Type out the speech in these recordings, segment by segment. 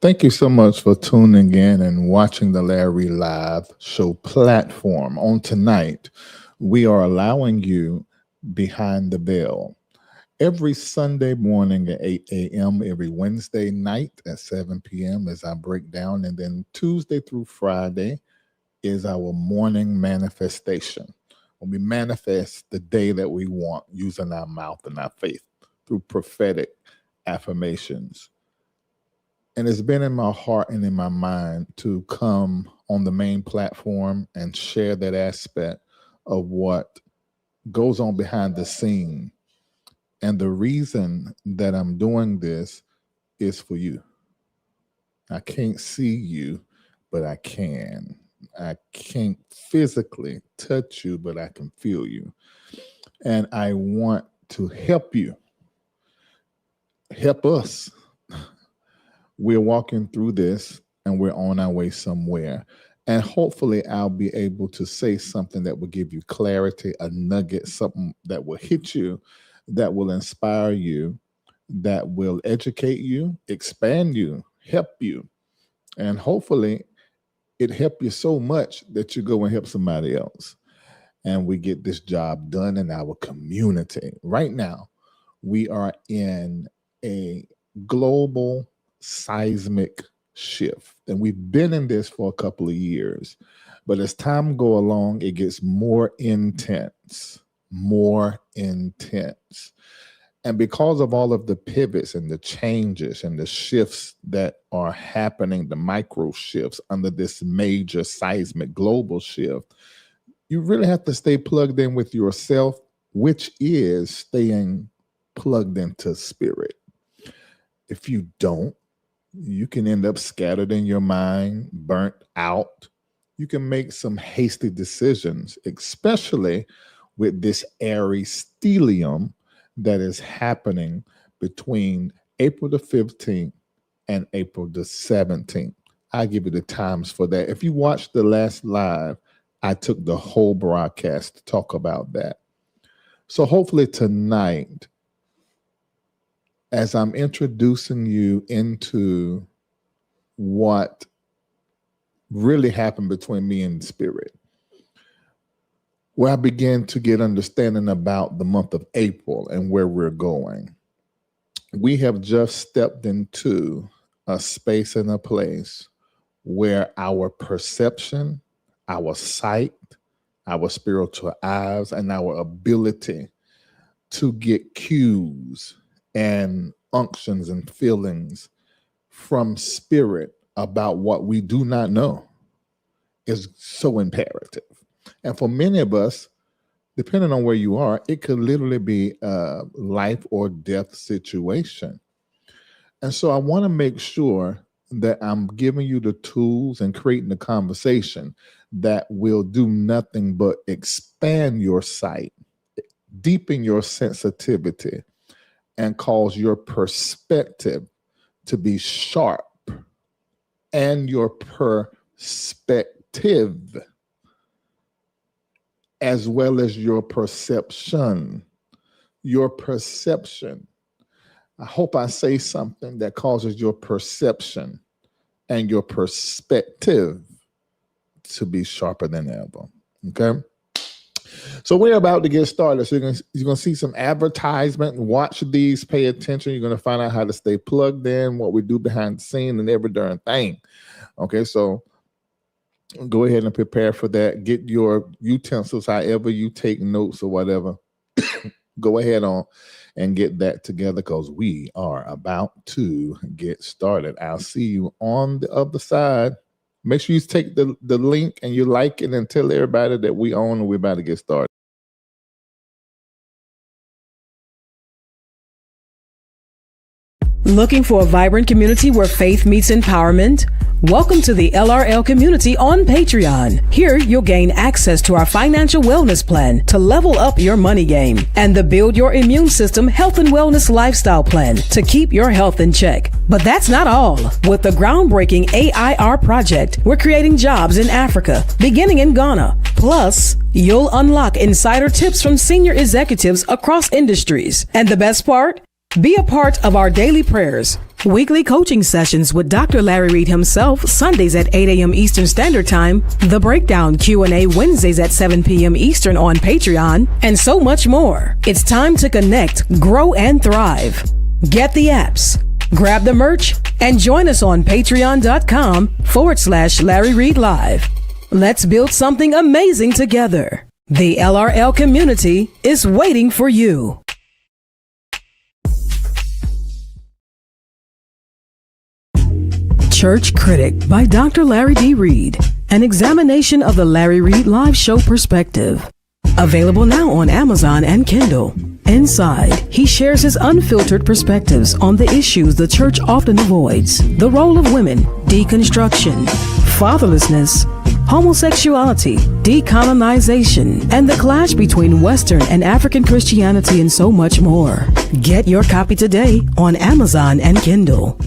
Thank you so much for tuning in and watching the Larry Live show platform. On tonight, we are allowing you behind the veil. Every Sunday morning at 8 a.m., every Wednesday night at 7 p.m. as I break down, and then Tuesday through Friday is our morning manifestation. When we manifest the day that we want using our mouth and our faith through prophetic affirmations. And it's been in my heart and in my mind to come on the main platform and share that aspect of what goes on behind the scene. And the reason that I'm doing this is for you. I can't see you, but I can. I can't physically touch you, but I can feel you. And I want to help you, help us. We're walking through this and we're on our way somewhere. And hopefully I'll be able to say something that will give you clarity, a nugget, something that will hit you, that will inspire you, that will educate you, expand you, help you. And hopefully it help you so much that you go and help somebody else. And we get this job done in our community. Right now, we are in a global seismic shift, and we've been in this for a couple of years, but as time go along, it gets more intense. And because of all of the pivots and the changes and the shifts that are happening, the micro shifts under this major seismic global shift, you really have to stay plugged in with yourself, which is staying plugged into spirit. If you don't, you can end up scattered in your mind, burnt out. You can make some hasty decisions, especially with this Aries stellium that is happening between April the 15th and April the 17th. I'll give you the times for that. If you watched the last live, I took the whole broadcast to talk about that. So hopefully tonight, as I'm introducing you into what really happened between me and spirit, where I began to get understanding about the month of April and where we're going. We have just stepped into a space and a place where our perception, our sight, our spiritual eyes, and our ability to get cues and unctions and feelings from spirit about what we do not know is so imperative. And for many of us, depending on where you are, it could literally be a life or death situation. And so I want to make sure that I'm giving you the tools and creating the conversation that will do nothing but expand your sight, deepen your sensitivity, and cause your perspective to be sharp and your perspective as well as your perception. Your perception. I hope I say something that causes your perception and your perspective to be sharper than ever. Okay? So we're about to get started. So you're going to see some advertisement. Watch these. Pay attention. You're going to find out how to stay plugged in, what we do behind the scene, and every darn thing. Okay, so go ahead and prepare for that. Get your utensils, however you take notes or whatever. Go ahead on and get that together because we are about to get started. I'll see you on the other side. Make sure you take the link and you like it and tell everybody that we own and we're about to get started. Looking for a vibrant community where faith meets empowerment? Welcome to the LRL community on Patreon. Here, you'll gain access to our financial wellness plan to level up your money game and the Build Your Immune System Health and Wellness Lifestyle Plan to keep your health in check. But that's not all. With the groundbreaking AIR project, we're creating jobs in Africa, beginning in Ghana. Plus, you'll unlock insider tips from senior executives across industries. And the best part? Be a part of our daily prayers, weekly coaching sessions with Dr. Larry Reid himself, Sundays at 8 a.m. Eastern Standard Time, The Breakdown Q&A Wednesdays at 7 p.m. Eastern on Patreon, and so much more. It's time to connect, grow, and thrive. Get the apps, grab the merch, and join us on patreon.com/Larry Reid Live. Let's build something amazing together. The LRL community is waiting for you. Church Critic by Dr. Larry D. Reid. An examination of the Larry Reid Live Show perspective. Available now on Amazon and Kindle. Inside, he shares his unfiltered perspectives on the issues the church often avoids: the role of women, deconstruction, fatherlessness, homosexuality, decolonization, and the clash between Western and African Christianity, and so much more. Get your copy today on Amazon and Kindle.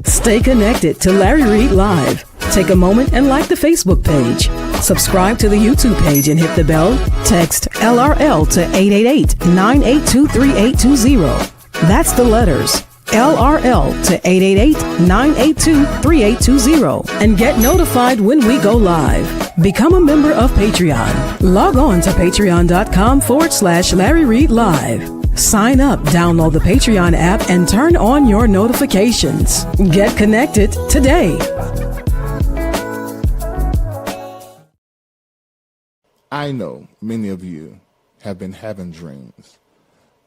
Stay connected to Larry Reid Live. Take a moment and like the Facebook page. Subscribe to the YouTube page and hit the bell. Text LRL to 888-982-3820. That's the letters LRL to 888-982-3820 and get notified when we go live. Become a member of Patreon. Log on to patreon.com/Larry Reid Live. Sign up, download the Patreon app, and turn on your notifications. Get connected today. I know many of you have been having dreams,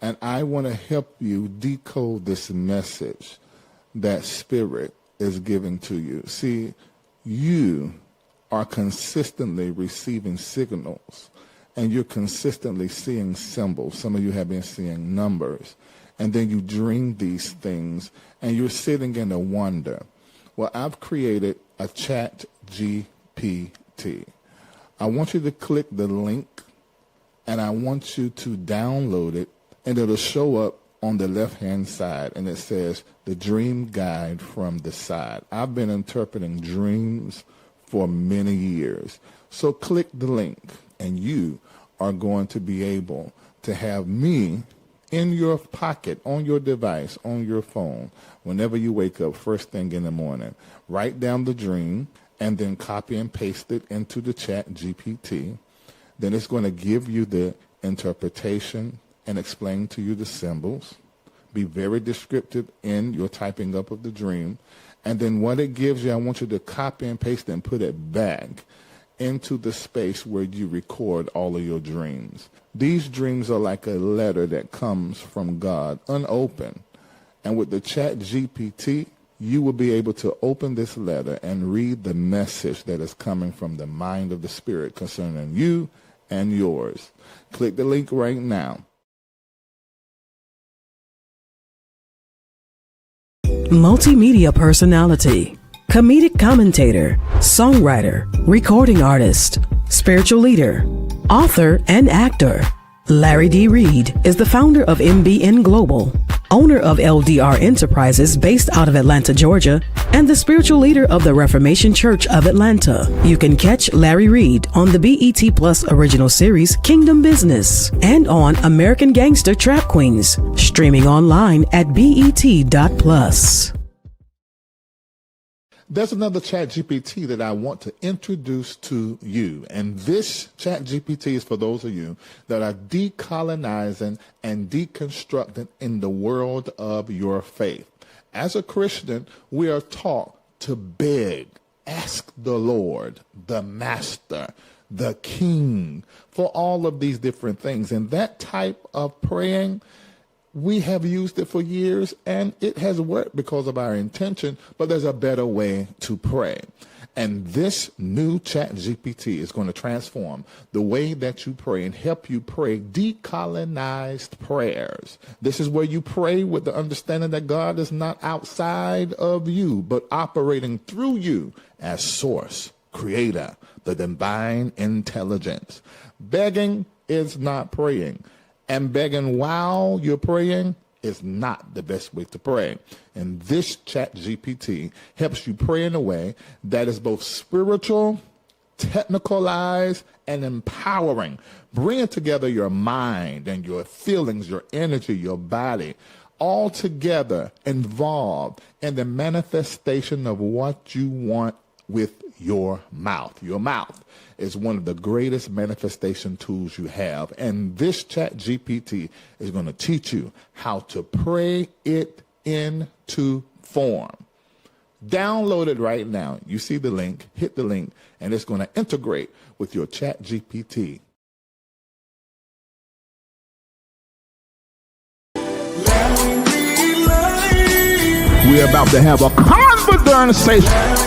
and I want to help you decode this message that Spirit is giving to you. See, you are consistently receiving signals, and you're consistently seeing symbols. Some of you have been seeing numbers, and then you dream these things, and you're sitting in a wonder. Well, I've created a chat GPT. I want you to click the link, and I want you to download it, and it'll show up on the left-hand side, and it says, the Dream Guide from the Side. I've been interpreting dreams for many years. So click the link, and you are going to be able to have me in your pocket, on your device, on your phone, whenever you wake up first thing in the morning. Write down the dream and then copy and paste it into the chat GPT. Then it's going to give you the interpretation and explain to you the symbols. Be very descriptive in your typing up of the dream. And then what it gives you, I want you to copy and paste and put it back into the space where you record all of your dreams. These dreams are like a letter that comes from God, unopened. And with the chat GPT, you will be able to open this letter and read the message that is coming from the mind of the Spirit concerning you and yours. Click the link right now. Multimedia personality, comedic commentator, songwriter, recording artist, spiritual leader, author, and actor. Larry D. Reid is the founder of MBN Global, owner of LDR Enterprises based out of Atlanta, Georgia, and the spiritual leader of the Reformation Church of Atlanta. You can catch Larry Reid on the BET Plus original series Kingdom Business and on American Gangster Trap Queens, streaming online at BET.plus. There's another chat GPT that I want to introduce to you. And this chat GPT is for those of you that are decolonizing and deconstructing in the world of your faith. As a Christian, we are taught to beg, ask the Lord, the Master, the King, for all of these different things. And that type of praying, we have used it for years, and it has worked because of our intention, but there's a better way to pray. And this new chat GPT is going to transform the way that you pray and help you pray decolonized prayers. This is where you pray with the understanding that God is not outside of you, but operating through you as source, creator, the divine intelligence. Begging is not praying. And begging while you're praying is not the best way to pray. And this chat GPT helps you pray in a way that is both spiritual technicalized, and empowering, bringing together your mind and your feelings, your energy, your body, all together involved in the manifestation of what you want with your mouth. Your mouth is one of the greatest manifestation tools you have. And this Chat GPT is going to teach you how to pray it into form. Download it right now. You see the link, hit the link, and it's going to integrate with your Chat GPT. We're about to have a conversation.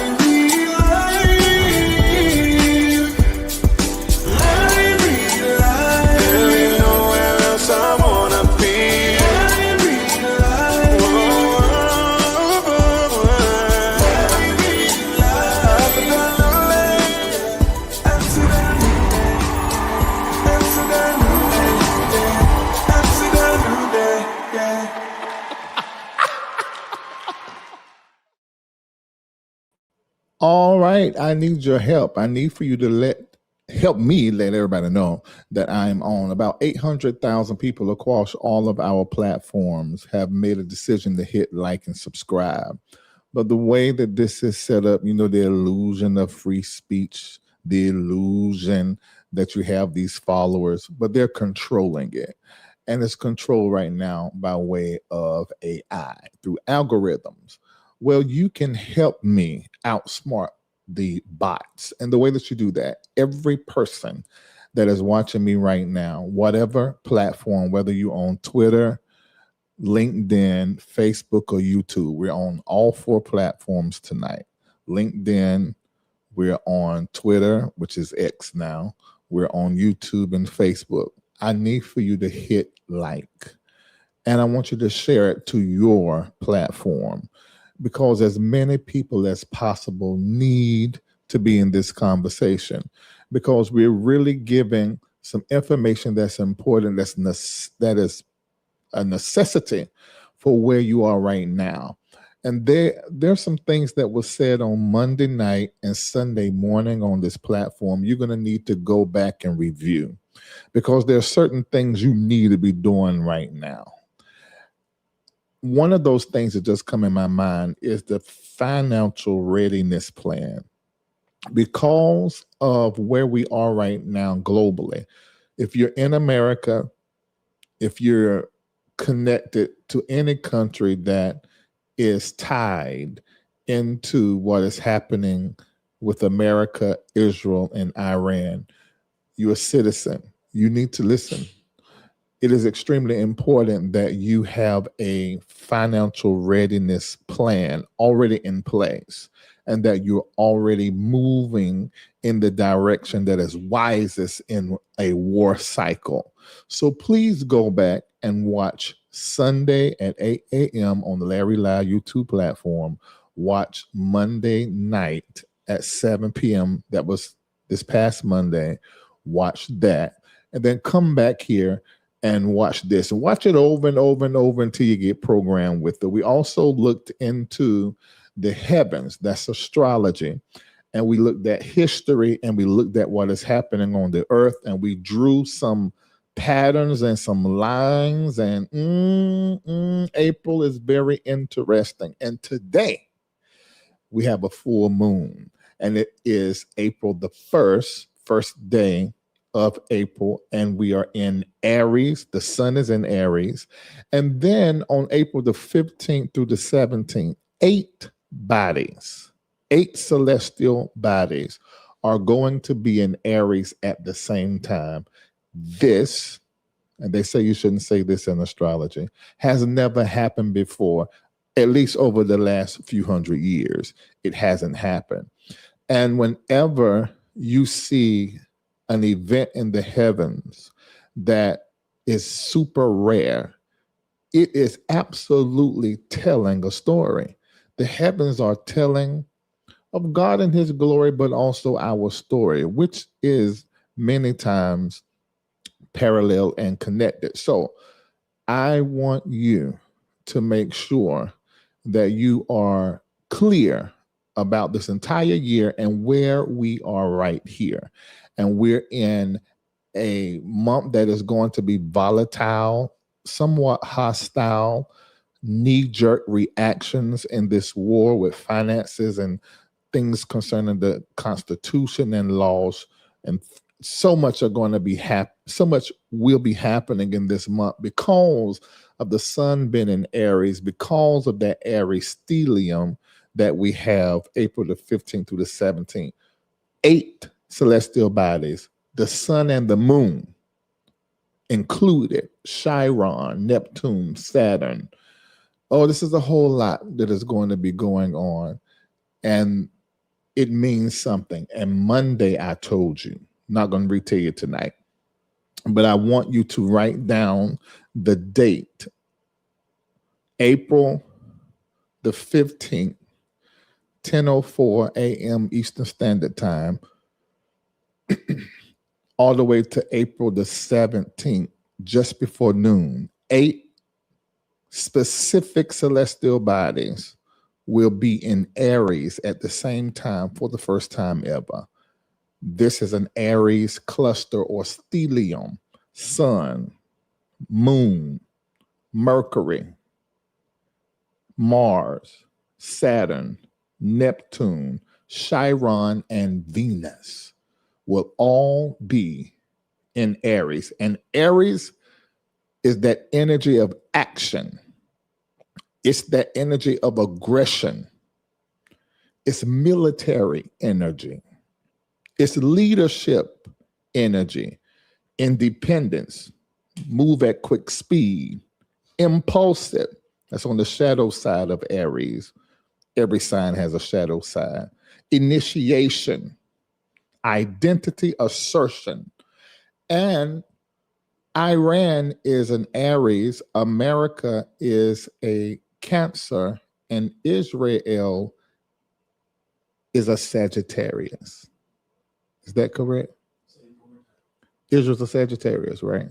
All right, I need your help. I need for you to help me let everybody know that I'm on. About 800,000 people across all of our platforms have made a decision to hit like and subscribe. But the way that this is set up, the illusion of free speech, the illusion that you have these followers, but they're controlling it. And it's controlled right now by way of AI through algorithms. Well, you can help me outsmart the bots. And the way that you do that, every person that is watching me right now, whatever platform, whether you're on Twitter, LinkedIn, Facebook, or YouTube, we're on all 4 platforms tonight. LinkedIn, we're on Twitter, which is X now. We're on YouTube and Facebook. I need for you to hit like, and I want you to share it to your platform, because as many people as possible need to be in this conversation, because we're really giving some information that's important, that is a necessity for where you are right now. And there's some things that were said on Monday night and Sunday morning on this platform you're going to need to go back and review, because there are certain things you need to be doing right now. One of those things that just come in my mind is the financial readiness plan. Because of where we are right now globally, if you're in America, if you're connected to any country that is tied into what is happening with America, Israel, and Iran, you're a citizen. You need to listen. It is extremely important that you have a financial readiness plan already in place, and that you're already moving in the direction that is wisest in a war cycle. So please go back and watch Sunday at 8 a.m. on the Larry Live YouTube platform. Watch Monday night at 7 p.m. That was this past Monday. Watch that. And then come back here and watch this. And watch it over and over and over until you get programmed with it. We also looked into the heavens. That's astrology. And we looked at history, and we looked at what is happening on the earth. And we drew some patterns and some lines. And April is very interesting. And today we have a full moon. And it is April the 1st, first day of April, and we are in Aries. The sun is in Aries. And then on April the 15th through the 17th, 8 celestial bodies are going to be in Aries at the same time. This, and they say you shouldn't say this in astrology, has never happened before, at least over the last few hundred years. It hasn't happened. And whenever you see an event in the heavens that is super rare, it is absolutely telling a story. The heavens are telling of God and his glory, but also our story, which is many times parallel and connected. So I want you to make sure that you are clear about this entire year and where we are right here. And we're in a month that is going to be volatile, somewhat hostile, knee-jerk reactions in this war with finances and things concerning the Constitution and laws, and so much are going to be so much will be happening in this month because of the sun being in Aries, because of that Aries stellium that we have April the 15th through the 17th. 8 celestial bodies, the sun and the moon included, Chiron, Neptune, Saturn. Oh, this is a whole lot that is going to be going on. And it means something. And Monday, I told you, not going to retell you tonight, but I want you to write down the date, April the 15th, 10:04 a.m. Eastern Standard Time, all the way to April the 17th, just before noon. 8 specific celestial bodies will be in Aries at the same time for the first time ever. This is an Aries cluster or stellium: Sun, Moon, Mercury, Mars, Saturn, Neptune, Chiron, and Venus will all be in Aries. And Aries is that energy of action. It's that energy of aggression. It's military energy. It's leadership energy, independence, move at quick speed, impulsive. That's on the shadow side of Aries. Every sign has a shadow side. Initiation, identity assertion. And Iran is an Aries, America is a Cancer, and Israel is a Sagittarius. Is that correct? Israel's a Sagittarius, right?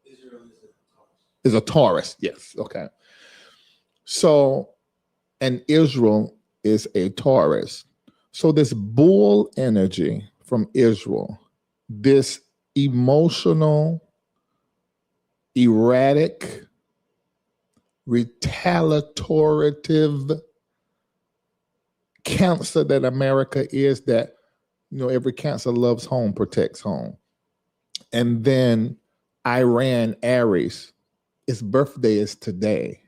Israel Is a Taurus, yes, okay. So, and Israel is a Taurus. So this bull energy from Israel, this emotional, erratic, retaliative Cancer that America is, that, you know, every Cancer loves home, protects home. And then Iran, Aries, its birthday is today,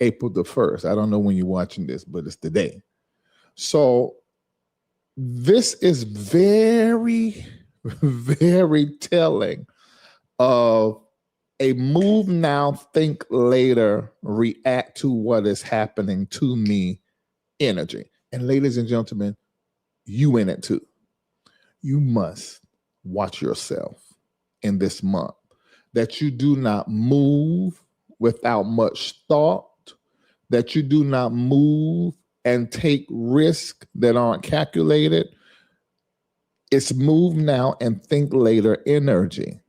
April the 1st. I don't know when you're watching this, but it's today. So this is very, very telling of a move now, think later, react to what is happening to me energy. And ladies and gentlemen, you in it too. You must watch yourself in this month, that you do not move without much thought, that you do not move and take risks that aren't calculated. It's move now and think later energy.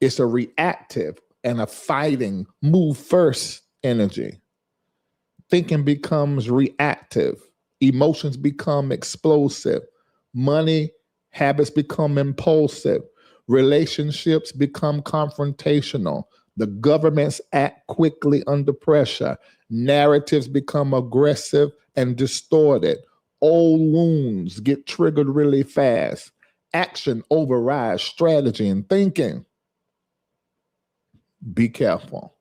It's a reactive and a fighting move first energy. Thinking becomes reactive. Emotions become explosive. Money habits become impulsive. Relationships become confrontational. The governments act quickly under pressure. Narratives become aggressive and distorted. Old wounds get triggered really fast. Action overrides strategy and thinking. Be careful.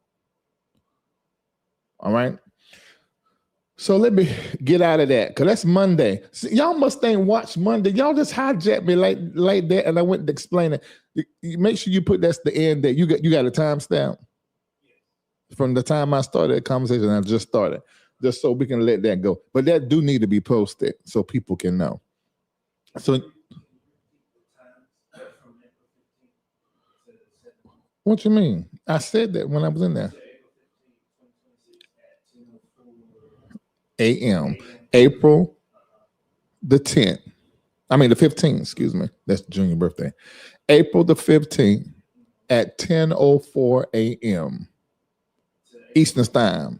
All right. So let me get out of that, because that's Monday. See, y'all must ain't watch Monday. Y'all just hijacked me like that, and I went to explain it. Make sure you put that's the end that you got a timestamp from the time I started the conversation. I just started, just so we can let that go. But that do need to be posted so people can know. So what you mean? I said that when I was in there. a.m. April the 10th. I mean the 15th, excuse me. That's Junior birthday. April the 15th at 10:04 a.m. Eastern Time.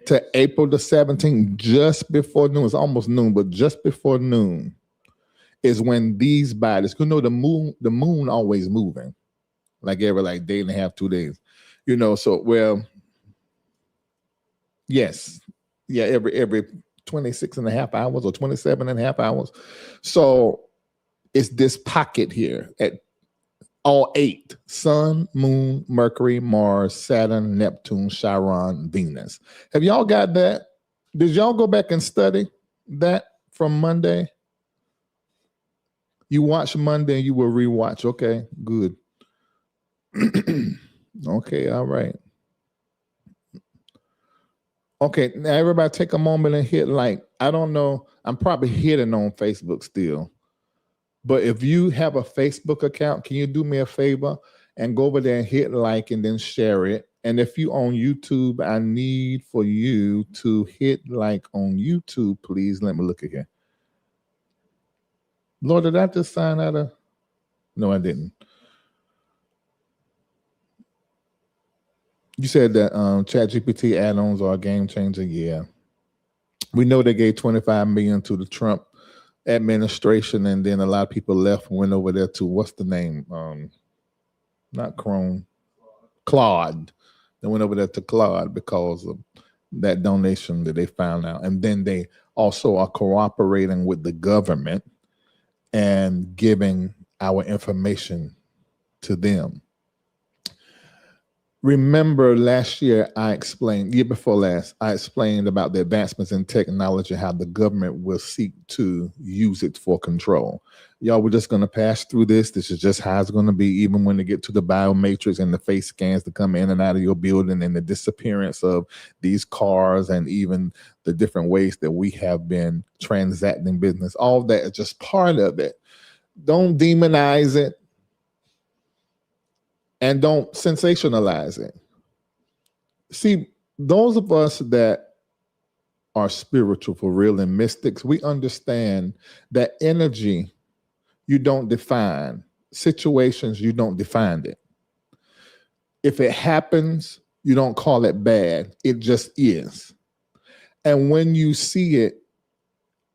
to April the 17th, just before noon. It's almost noon, but just before noon is when these bodies, the moon always moving, like every like day and a half, 2 days. So yes. Yeah, every 26 and a half hours or 27 and a half hours. So it's this pocket here at all 8: Sun, Moon, Mercury, Mars, Saturn, Neptune, Chiron, Venus. Have y'all got that? Did y'all go back and study that from Monday? You watch Monday and you will rewatch. Okay, good. Okay, all right. Okay, now everybody take a moment and hit like. I don't know. I'm probably hidden on Facebook still. But if you have a Facebook account, can you do me a favor and go over there and hit like and then share it? And if you on YouTube, I need for you to hit like on YouTube, please. Let me look at here. Lord, did I just sign out of? No, I didn't. You said that ChatGPT add-ons are a game changer. Yeah. We know they gave $25 million to the Trump administration, and then a lot of people left and went over there to what's the name? Not Chrome, Claude. They went over there to Claude because of that donation that they found out. And then they also are cooperating with the government and giving our information to them. Remember last year, year before last, I explained about the advancements in technology, how the government will seek to use it for control. Y'all, we're just going to pass through this. This is just how it's going to be, even when they get to the biomatrix and the face scans to come in and out of your building and the disappearance of these cars and even the different ways that we have been transacting business. All that is just part of it. Don't demonize it. And don't sensationalize it. See, those of us that are spiritual for real and mystics, we understand that energy you don't define, situations you don't define it. If it happens, you don't call it bad. It just is. And when you see it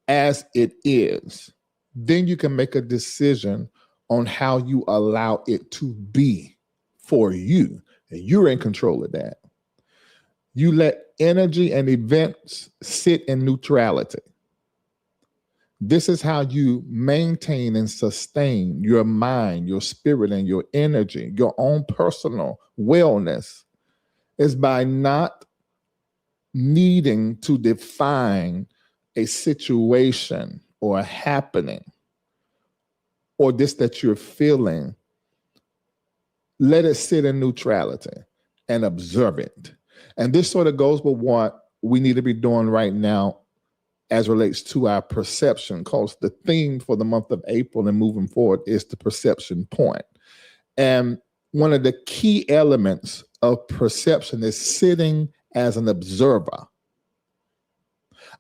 as it is, then you can make a decision on how you allow it to be for you, and you're in control of that. You let energy and events sit in neutrality. This is how you maintain and sustain your mind, your spirit, and your energy, your own personal wellness, is by not needing to define a situation or a happening or this that you're feeling. Let it sit in neutrality and observe it. And this sort of goes with what we need to be doing right now as relates to our perception, because the theme for the month of April and moving forward is the perception point. And one of the key elements of perception is sitting as an observer.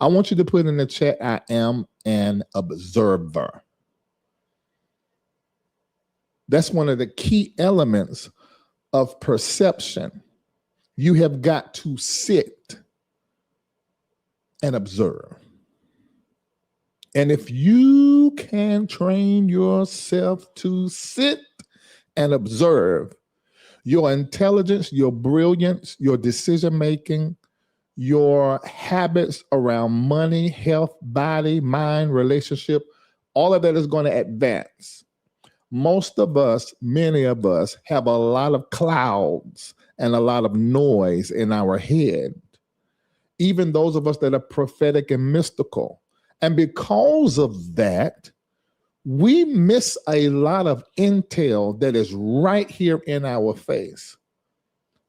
I want you to put in the chat, I am an observer. That's one of the key elements of perception. You have got to sit and observe. And if you can train yourself to sit and observe, your intelligence, your brilliance, your decision-making, your habits around money, health, body, mind, relationship, all of that is going to advance. Most of us, many of us, have a lot of clouds and a lot of noise in our head. Even those of us that are prophetic and mystical. And because of that, we miss a lot of intel that is right here in our face.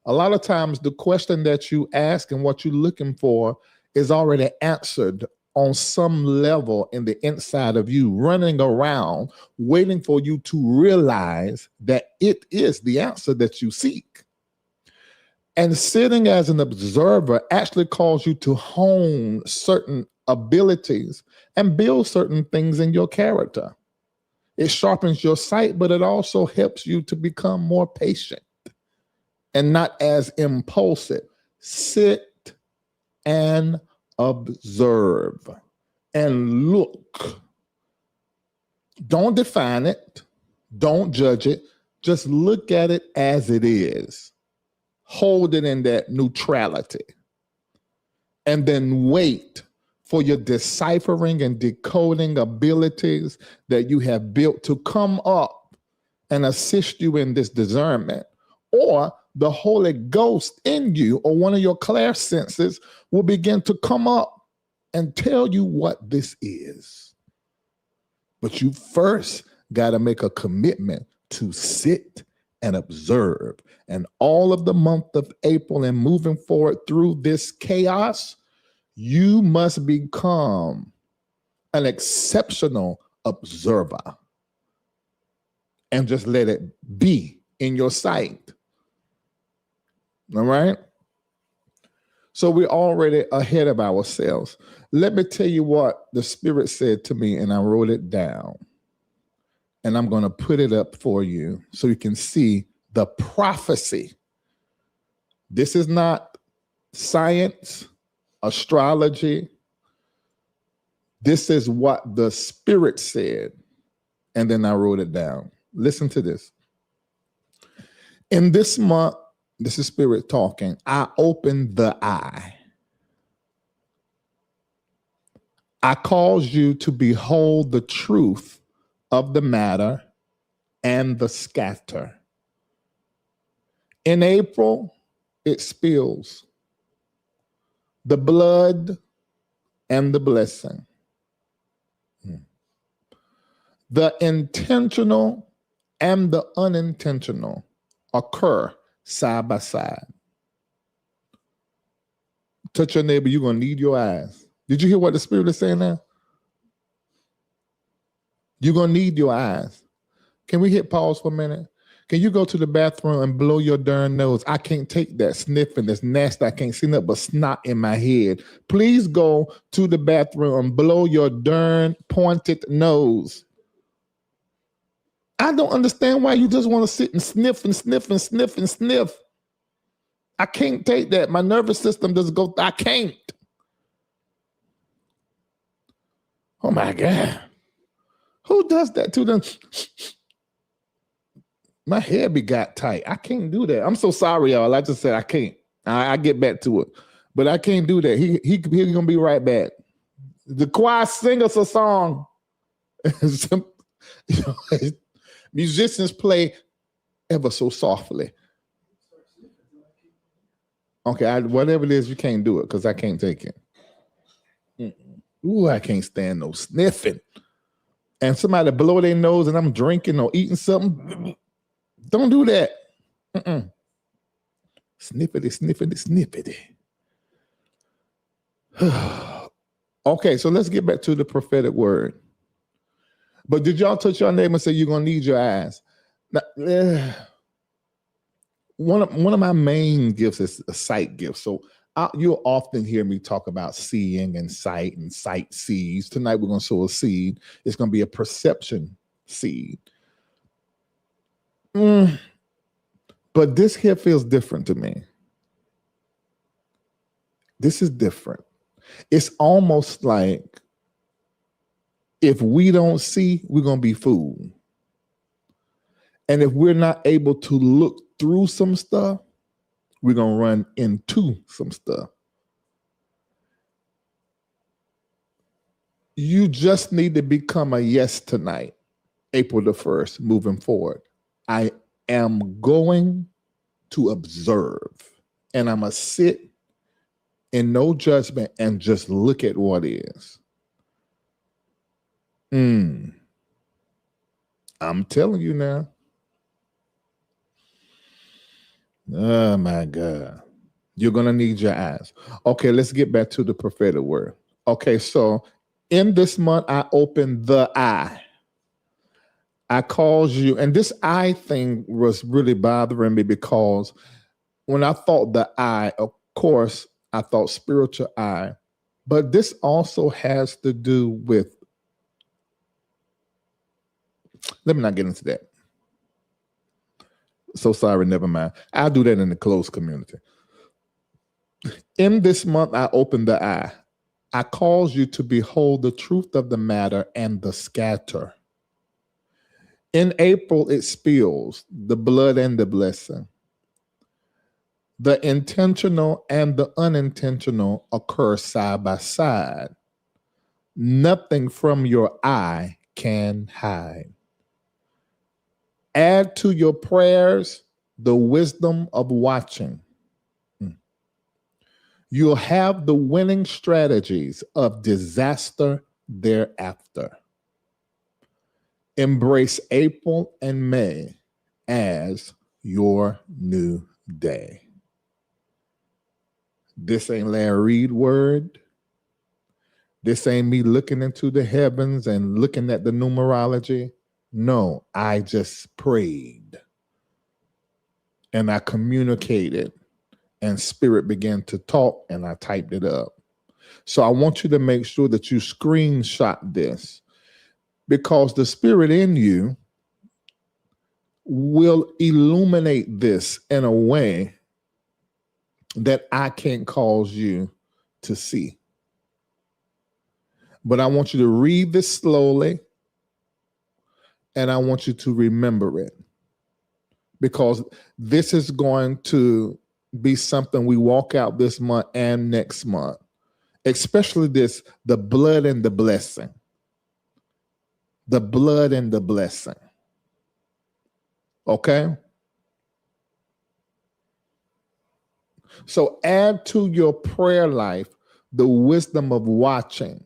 A lot of times the question that you ask and what you're looking for is already answered on some level in the inside of you, running around, waiting for you to realize that it is the answer that you seek. And sitting as an observer actually calls you to hone certain abilities and build certain things in your character. It sharpens your sight, but it also helps you to become more patient and not as impulsive. Sit and observe and look. Don't define it. Don't judge it. Just look at it as it is. Hold it in that neutrality. And then wait for your deciphering and decoding abilities that you have built to come up and assist you in this discernment. Or the Holy Ghost in you or one of your clairsenses will begin to come up and tell you what this is. But you first got to make a commitment to sit and observe. And all of the month of April and moving forward through this chaos, you must become an exceptional observer and just let it be in your sight. All right? So we're already ahead of ourselves. Let me tell you what the Spirit said to me, and I wrote it down. And I'm going to put it up for you so you can see the prophecy. This is not science, astrology. This is what the Spirit said. And then I wrote it down. Listen to this. In this month, this is Spirit talking, I opened the eye. I caused you to behold the truth of the matter and the scatter. In April, it spills the blood and the blessing. The intentional and the unintentional occur side by side. Touch your neighbor, you're going to need your eyes. Did you hear what the Spirit is saying now? You're going to need your eyes. Can we hit pause for a minute? Can you go to the bathroom and blow your darn nose? I can't take that sniffing. It's nasty. I can't see nothing but snot in my head. Please go to the bathroom and blow your darn pointed nose. I don't understand why you just want to sit and sniff and sniff and sniff and sniff. I can't take that. My nervous system doesn't go. I can't. Oh my God. Who does that to them? My head be got tight. I can't do that. I'm so sorry, y'all. I just said I can't. I get back to it. But I can't do that. He's going to be right back. The choir sing us a song. Musicians play ever so softly. Okay, whatever it is, you can't do it because I can't take it. Ooh, I can't stand no sniffing. And somebody blow their nose and I'm drinking or eating something. Don't do that. Snippity, snippity, snippity. Okay, so let's get back to the prophetic word. But did y'all touch your neighbor and say you're going to need your eyes? Now, one of my main gifts is a sight gift. So you'll often hear me talk about seeing and sight seeds. Tonight we're going to sow a seed. It's going to be a perception seed. But this here feels different to me. This is different. It's almost like if we don't see, we're going to be fooled. And if we're not able to look through some stuff, we're going to run into some stuff. You just need to become a yes tonight, April the 1st, moving forward. I am going to observe, and I'm going to sit in no judgment and just look at what is. I'm telling you now. Oh my God. You're going to need your eyes. Okay, let's get back to the prophetic word. Okay, so in this month, I opened the eye. I called you, and this eye thing was really bothering me because when I thought the eye, of course, I thought spiritual eye, but this also has to do with, let me not get into that. So sorry, never mind. I'll do that in the closed community. In this month, I open the eye. I cause you to behold the truth of the matter and the scatter. In April, it spills the blood and the blessing. The intentional and the unintentional occur side by side. Nothing from your eye can hide. Add to your prayers the wisdom of watching. You'll have the winning strategies of disaster thereafter. Embrace April and May as your new day. This ain't Larry Reid word. This ain't me looking into the heavens and looking at the numerology. No, I just prayed and I communicated and spirit began to talk and I typed it up. So I want you to make sure that you screenshot this because the spirit in you will illuminate this in a way that I can't cause you to see. But I want you to read this slowly and I want you to remember it because this is going to be something we walk out this month and next month, especially this, the blood and the blessing. The blood and the blessing. Okay? So add to your prayer life the wisdom of watching.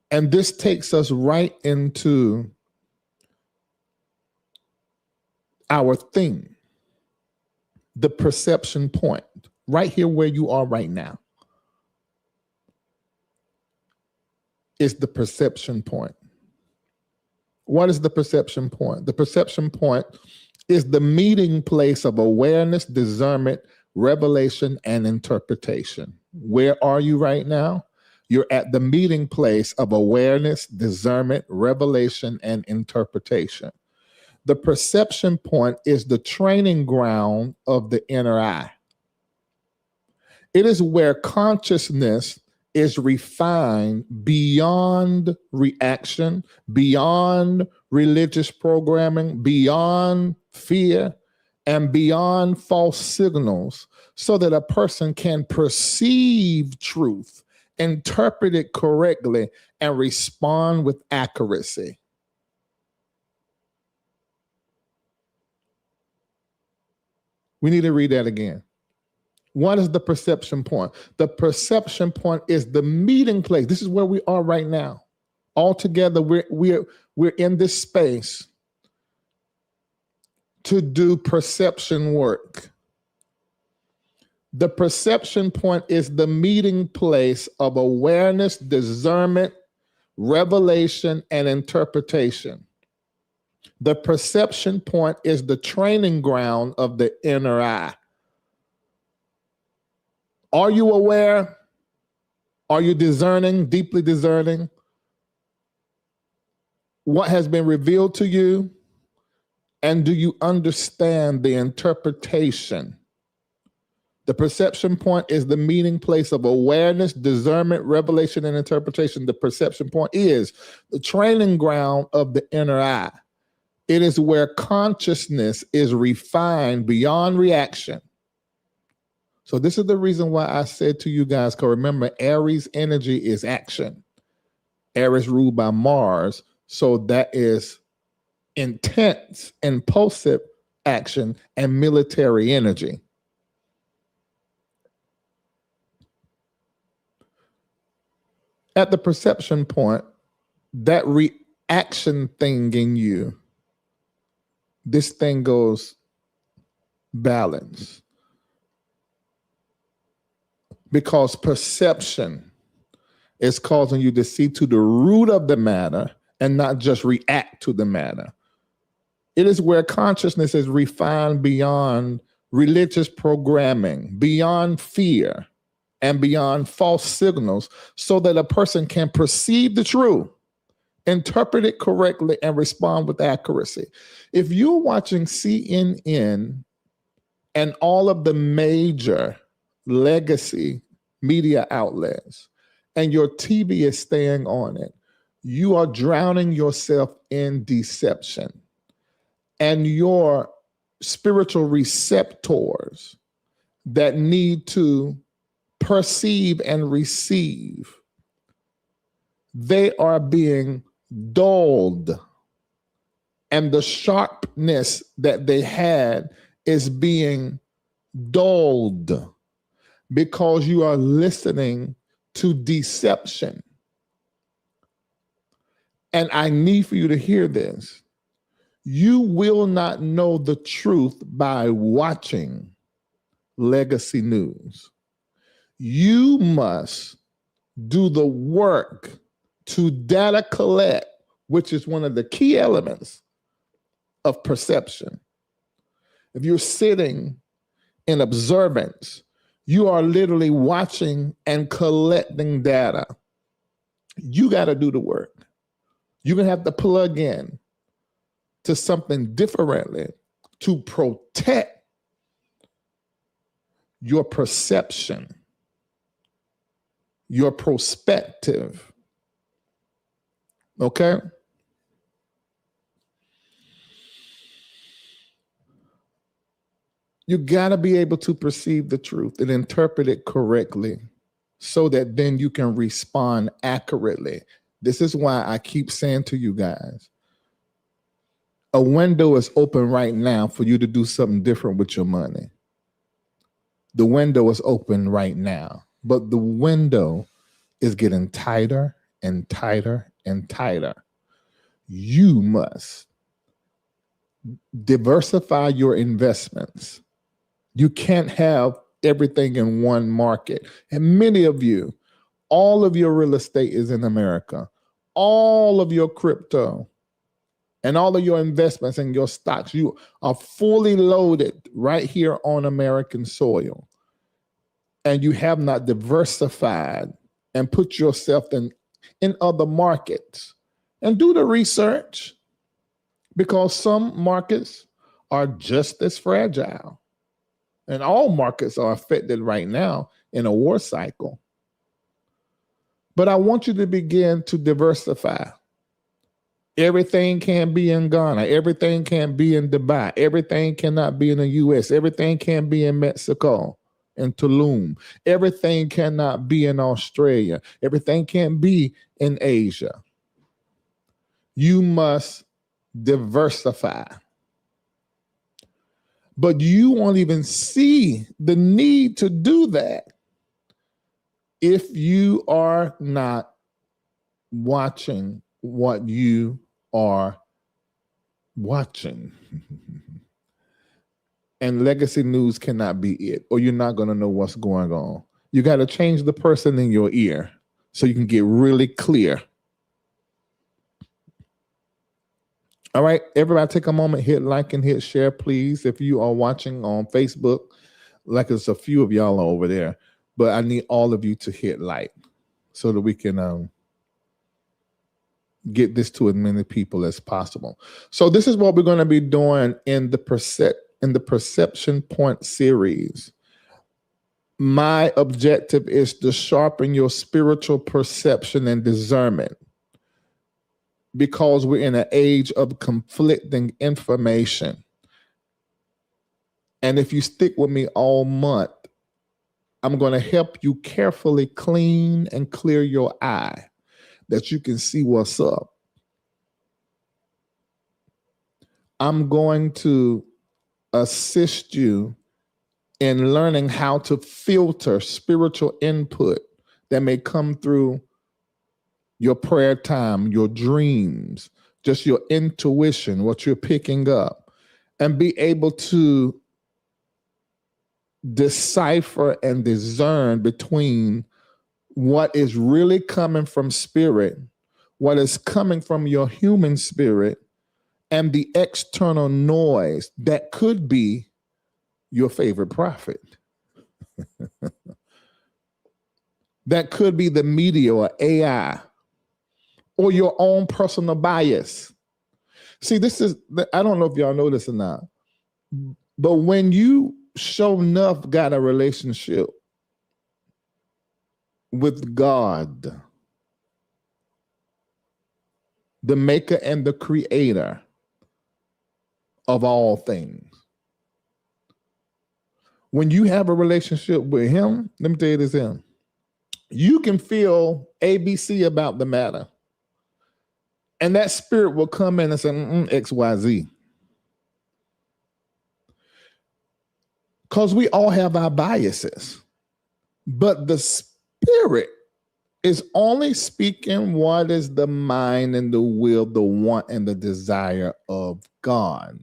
And this takes us right into our theme, the perception point, right here where you are right now, is the perception point. What is the perception point? The perception point is the meeting place of awareness, discernment, revelation, and interpretation. Where are you right now? You're at the meeting place of awareness, discernment, revelation, and interpretation. The perception point is the training ground of the inner eye. It is where consciousness is refined beyond reaction, beyond religious programming, beyond fear, and beyond false signals, so that a person can perceive truth, interpret it correctly, and respond with accuracy. We need to read that again. What is the perception point? The perception point is the meeting place. This is where we are right now. All together, we're in this space to do perception work. The perception point is the meeting place of awareness, discernment, revelation, and interpretation. The perception point is the training ground of the inner eye. Are you aware? Are you discerning, deeply discerning what has been revealed to you? And do you understand the interpretation? The perception point is the meeting place of awareness, discernment, revelation, and interpretation. The perception point is the training ground of the inner eye. It is where consciousness is refined beyond reaction. So this is the reason why I said to you guys, because remember, Aries energy is action. Aries ruled by Mars. So that is intense, impulsive action and military energy. At the perception point, that reaction thing in you, this thing goes balance. Because perception is causing you to see to the root of the matter and not just react to the matter. It is where consciousness is refined beyond religious programming, beyond fear, and beyond false signals, so that a person can perceive the truth, interpret it correctly, and respond with accuracy. If you're watching CNN and all of the major legacy media outlets and your TV is staying on it, you are drowning yourself in deception. And your spiritual receptors that need to perceive and receive, they are being dulled. And the sharpness that they had is being dulled because you are listening to deception. And I need for you to hear this. You will not know the truth by watching legacy news. You must do the work to data collect, which is one of the key elements of perception. If you're sitting in observance, you are literally watching and collecting data. You got to do the work. You're going to have to plug in to something differently to protect your perception, your perspective. Okay? You got to be able to perceive the truth and interpret it correctly so that then you can respond accurately. This is why I keep saying to you guys, a window is open right now for you to do something different with your money. The window is open right now, but the window is getting tighter and tighter and tighter. You must diversify your investments. You can't have everything in one market. And many of you, all of your real estate is in America. All of your crypto and all of your investments and your stocks, you are fully loaded right here on American soil. And you have not diversified and put yourself in other markets. And do the research, because some markets are just as fragile. And all markets are affected right now in a war cycle. But I want you to begin to diversify. Everything can be in Ghana. Everything can be in Dubai. Everything cannot be in the US. Everything can be in Mexico and Tulum. Everything cannot be in Australia. Everything can be in Asia. You must diversify. But you won't even see the need to do that if you are not watching what you are watching. And legacy news cannot be it, or you're not going to know what's going on. You got to change the person in your ear so you can get really clear. All right, everybody take a moment, hit like and hit share, please. If you are watching on Facebook, like there's a few of y'all over there, but I need all of you to hit like so that we can get this to as many people as possible. So this is what we're going to be doing in the Perception Point series. My objective is to sharpen your spiritual perception and discernment, because we're in an age of conflicting information. And if you stick with me all month, I'm going to help you carefully clean and clear your eye that you can see what's up. I'm going to assist you in learning how to filter spiritual input that may come through your prayer time, your dreams, just your intuition, what you're picking up, and be able to decipher and discern between what is really coming from spirit, what is coming from your human spirit, and the external noise that could be your favorite prophet. That could be the media or AI or your own personal bias. See, I don't know if y'all know this or not, but when you sure enough got a relationship with God, the maker and the creator of all things. When you have a relationship with him, let me tell you this, you can feel ABC about the matter. And that spirit will come in and say, XYZ. Because we all have our biases. But the spirit is only speaking what is the mind and the will, the want and the desire of God,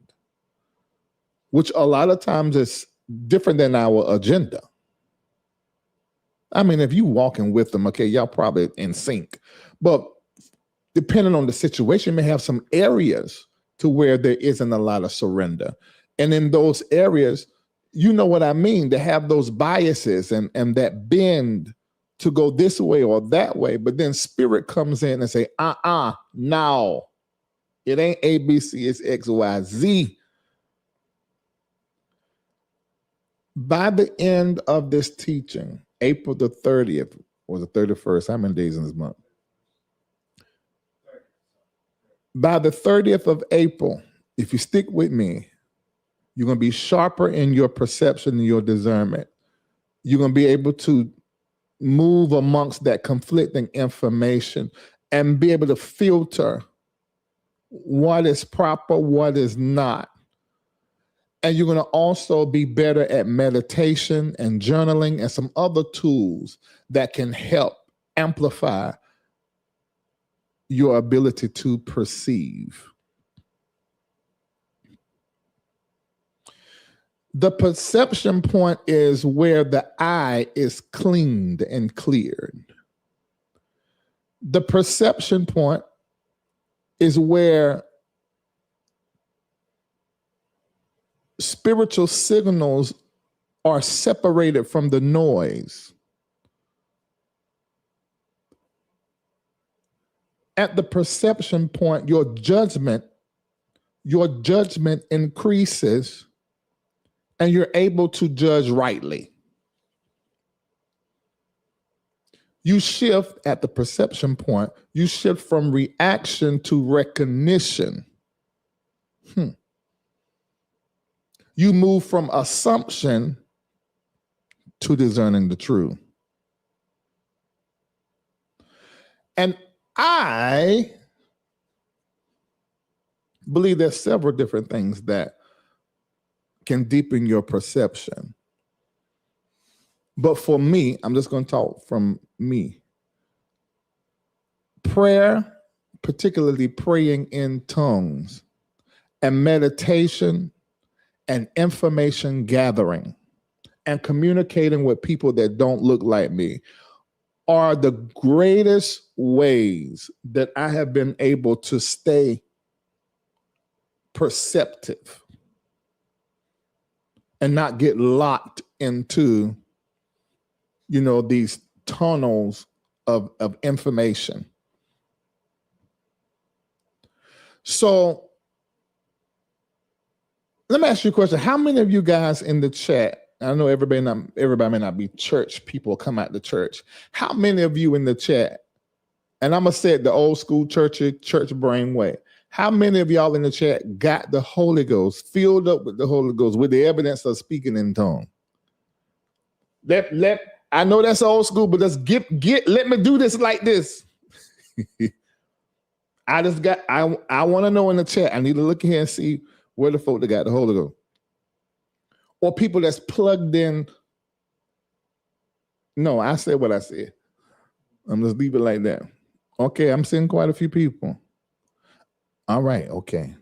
which a lot of times is different than our agenda. I mean, if you walking with them, okay, y'all probably in sync. But depending on the situation, you may have some areas to where there isn't a lot of surrender. And in those areas, you know what I mean, to have those biases and that bend to go this way or that way. But then spirit comes in and say, now. It ain't ABC, it's XYZ. By the end of this teaching, April the 30th or the 31st, how many days in this month? By the 30th of April, if you stick with me, you're going to be sharper in your perception and your discernment. You're going to be able to move amongst that conflicting information and be able to filter what is proper, what is not. And you're going to also be better at meditation and journaling and some other tools that can help amplify your ability to perceive. The perception point is where the eye is cleaned and cleared. The perception point is where spiritual signals are separated from the noise. At the perception point, your judgment increases and you're able to judge rightly. You shift at the perception point, you shift from reaction to recognition. You move from assumption to discerning the truth. And I believe there's several different things that can deepen your perception. But for me, I'm just going to talk from me. Prayer, particularly praying in tongues, and meditation and information gathering and communicating with people that don't look like me are the greatest ways that I have been able to stay perceptive and not get locked into, these tunnels of information. So let me ask you a question. How many of you guys in the chat, I know everybody may not be church people, come out to church. How many of you in the chat, and I'm going to say it the old school church brain way, how many of y'all in the chat got the Holy Ghost, filled up with the Holy Ghost, with the evidence of speaking in tongues? I know that's old school, but let's let me do this like this. I want to know in the chat. I need to look here and see where the folk that got the Holy Ghost. Or people that's plugged in. No, I said what I said. I'm just leave it like that. Okay, I'm seeing quite a few people. All right, okay.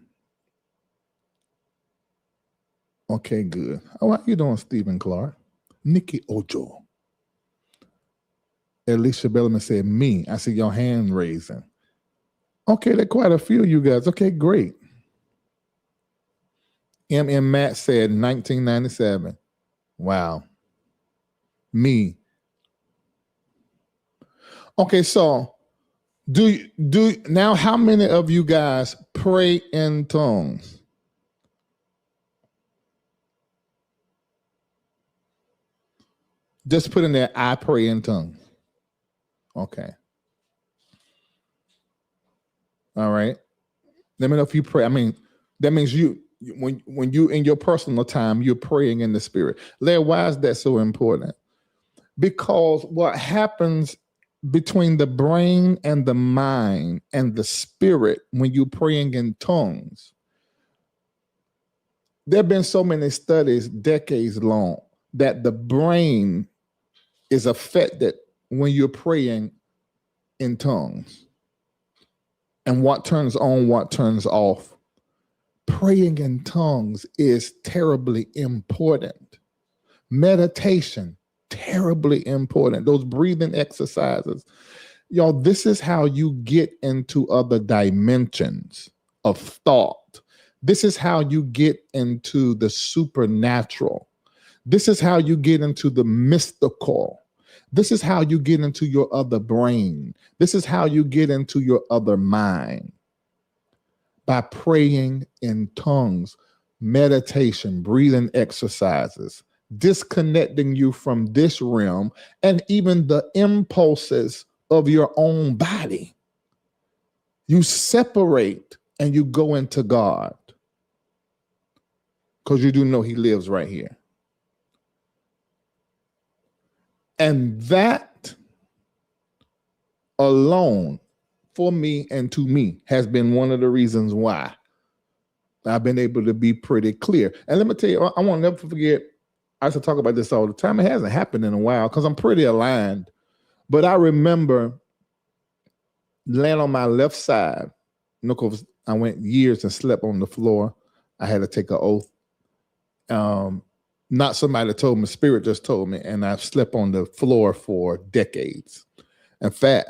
Okay, good. How are you doing, Stephen Clark? Nikki Ojo. Alicia Bellman said, me. I see your hand raising. Okay, there are quite a few of you guys. Okay, great. M. Matt said 1997. Wow. Me. Okay, so now how many of you guys pray in tongues? Just put in there, I pray in tongues. Okay. All right. Let me know if you pray. I mean, that means when you in your personal time, you're praying in the spirit. Larry, why is that so important? Because what happens between the brain and the mind and the spirit when you're praying in tongues, there have been so many studies, decades long, that the brain is affected when you're praying in tongues. And what turns on, what turns off. Praying in tongues is terribly important. Meditation, terribly important. Those breathing exercises. Y'all, this is how you get into other dimensions of thought. This is how you get into the supernatural. This is how you get into the mystical. This is how you get into your other brain. This is how you get into your other mind. By praying in tongues, meditation, breathing exercises, disconnecting you from this realm and even the impulses of your own body. You separate and you go into God because you do know he lives right here. And that alone, for me and to me, has been one of the reasons why I've been able to be pretty clear. And let me tell you, I won't never forget, I used to talk about this all the time. It hasn't happened in a while because I'm pretty aligned. But I remember laying on my left side. Because I went years and slept on the floor. I had to take an oath. Not somebody told me, spirit just told me, and I've slept on the floor for decades. In fact,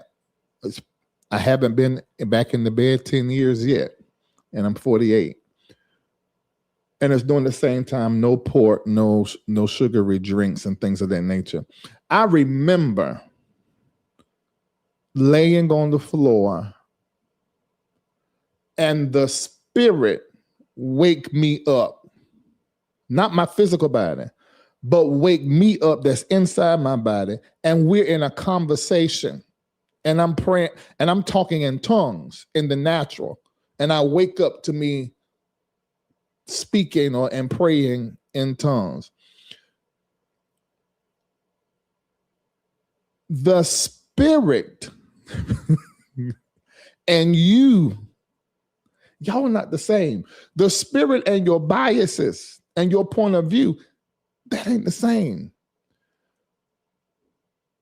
I haven't been back in the bed 10 years yet, and I'm 48. And it's during the same time, no pork, no sugary drinks and things of that nature. I remember laying on the floor and the spirit wake me up. Not my physical body, but wake me up that's inside my body. And we're in a conversation and I'm praying and I'm talking in tongues in the natural. And I wake up to me speaking and praying in tongues. The spirit and y'all are not the same. The spirit and your biases and your point of view, that ain't the same.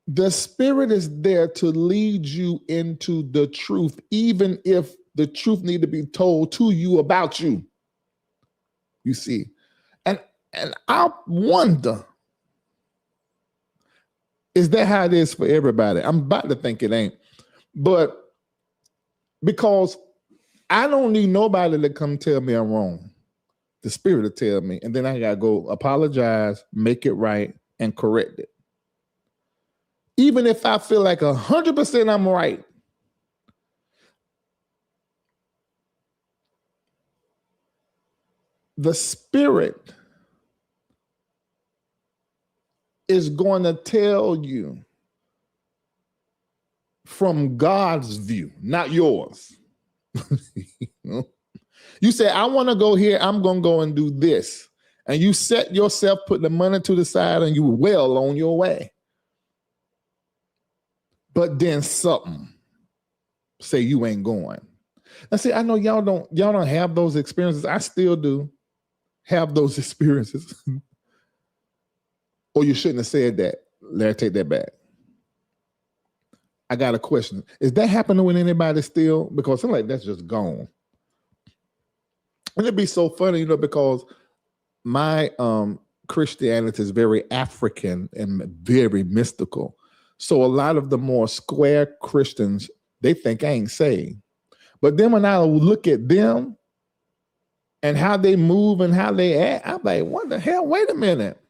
The spirit is there to lead you into the truth, even if the truth need to be told to you about you. You see, and I wonder, is that how it is for everybody? I'm about to think it ain't, but because I don't need nobody to come tell me I'm wrong. The spirit will tell me, and then I gotta go apologize, make it right, and correct it. Even if I feel like 100% I'm right, the spirit is going to tell you from God's view, not yours. You say, I want to go here, I'm going to go and do this. And you set yourself, put the money to the side, and you well on your way. But then something say you ain't going. Now see, I know y'all don't have those experiences. I still do have those experiences. Or you shouldn't have said that. Larry, take that back. I got a question. Is that happening with anybody still? Because something like that's just gone. And it'd be so funny, because my Christianity is very African and very mystical. So a lot of the more square Christians, they think I ain't saved. But then when I look at them and how they move and how they act, I'm like, what the hell? Wait a minute.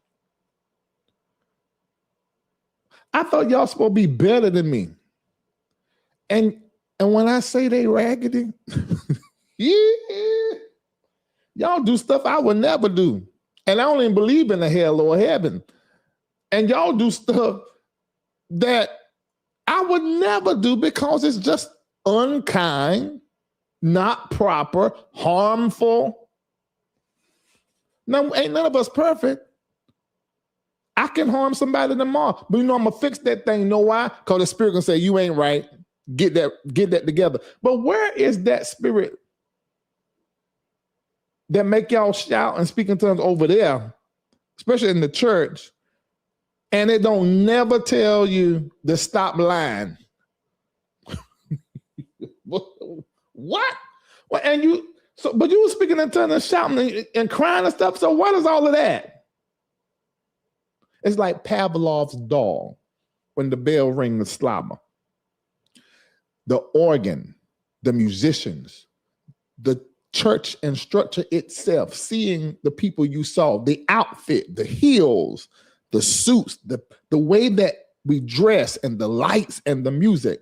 I thought y'all supposed to be better than me. And when I say they raggedy, yeah, y'all do stuff I would never do. And I don't even believe in the hell or heaven. And y'all do stuff that I would never do because it's just unkind, not proper, harmful. Now, ain't none of us perfect. I can harm somebody tomorrow, but I'm gonna fix that thing. You know why? Because the spirit gonna say, you ain't right. Get that together. But where is that spirit that make y'all shout and speak in tongues over there, especially in the church, and it don't never tell you to stop lying? What? Well, and but you were speaking in tongues and shouting and crying and stuff. So what is all of that? It's like Pavlov's dog when the bell rings the slobber. The organ, the musicians, the church instructor itself, seeing the people you saw, the outfit, the heels, the suits, the way that we dress, and the lights and the music.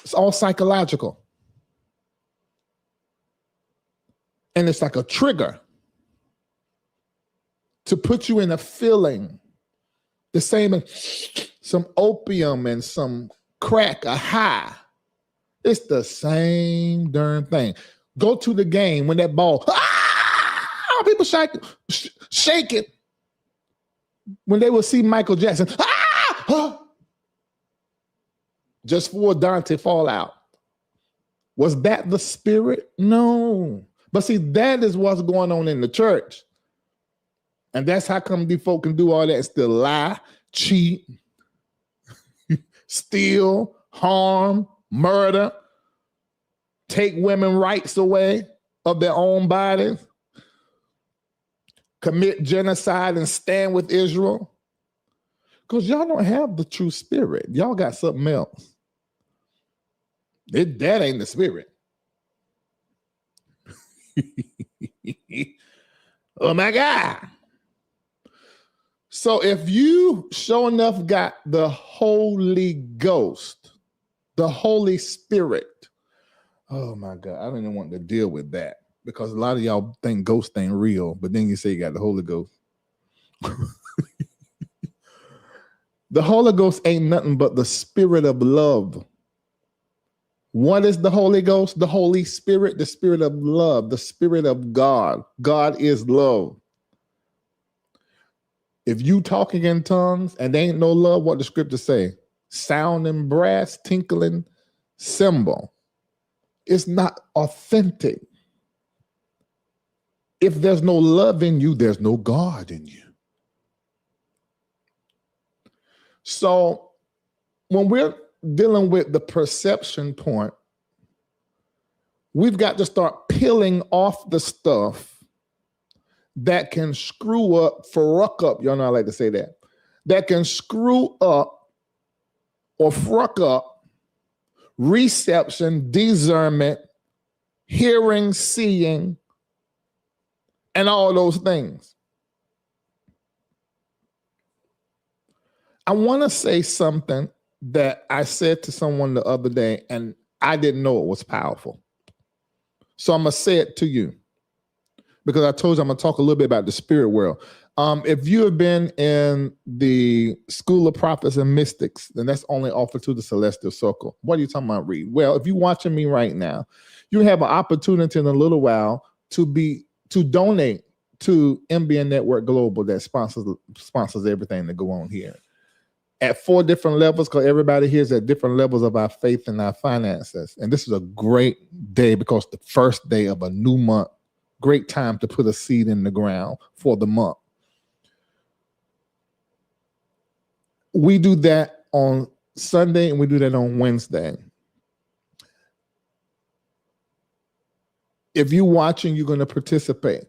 It's all psychological. And it's like a trigger to put you in a feeling, the same as some opium and some crack, a high. It's the same darn thing. Go to the game when that ball, people shake it. When they will see Michael Jackson, just for Dante fall out. Was that the spirit? No. But see, that is what's going on in the church. And that's how come these folk can do all that and still lie, cheat, steal, harm, murder, take women's rights away of their own bodies, commit genocide and stand with Israel. Because y'all don't have the true spirit. Y'all got something else. That ain't the spirit. Oh my God. So if you sure enough got the Holy Ghost, the Holy Spirit, oh my God, I don't even want to deal with that because a lot of y'all think ghosts ain't real, but then you say you got the Holy Ghost. The Holy Ghost ain't nothing but the spirit of love. What is the Holy Ghost? The Holy Spirit, the spirit of love, the spirit of God. God is love. If you talking in tongues and there ain't no love, what the scripture say? Sounding brass, tinkling cymbal. It's not authentic. If there's no love in you, there's no God in you. So when we're dealing with the perception point, we've got to start peeling off the stuff that can screw up, fruck up, y'all know I like to say that can screw up or fruck up reception, discernment, hearing, seeing, and all those things. I want to say something that I said to someone the other day, and I didn't know it was powerful. So I'm going to say it to you because I told you I'm going to talk a little bit about the spirit world. If you have been in the School of Prophets and Mystics, then that's only offered to the Celestial Circle. What are you talking about, Reid? Well, if you're watching me right now, you have an opportunity in a little while to donate to MBN Network Global that sponsors everything that go on here. At 4 different levels, because everybody here is at different levels of our faith and our finances. And this is a great day because the first day of a new month, great time to put a seed in the ground for the month. We do that on Sunday and we do that on Wednesday. If you're watching, you're going to participate.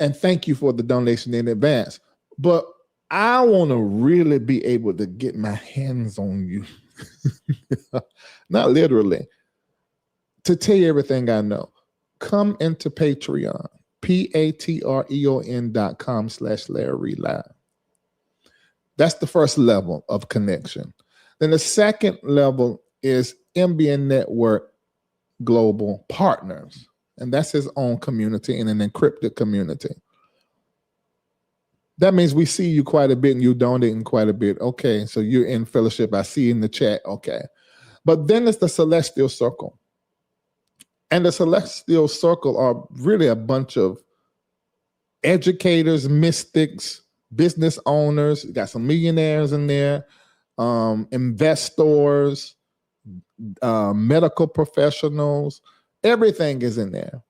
And thank you for the donation in advance. But I want to really be able to get my hands on you, not literally, to tell you everything I know. Come into Patreon, patreon.com/Larry Live. That's the first level of connection. Then the second level is MBN Network Global Partners, and that's his own community and an encrypted community. That means we see you quite a bit and you donating quite a bit. Okay, so you're in fellowship. I see in the chat. Okay. But then it's the celestial circle. And the celestial circle are really a bunch of educators, mystics, business owners. You got some millionaires in there, investors, medical professionals. Everything is in there.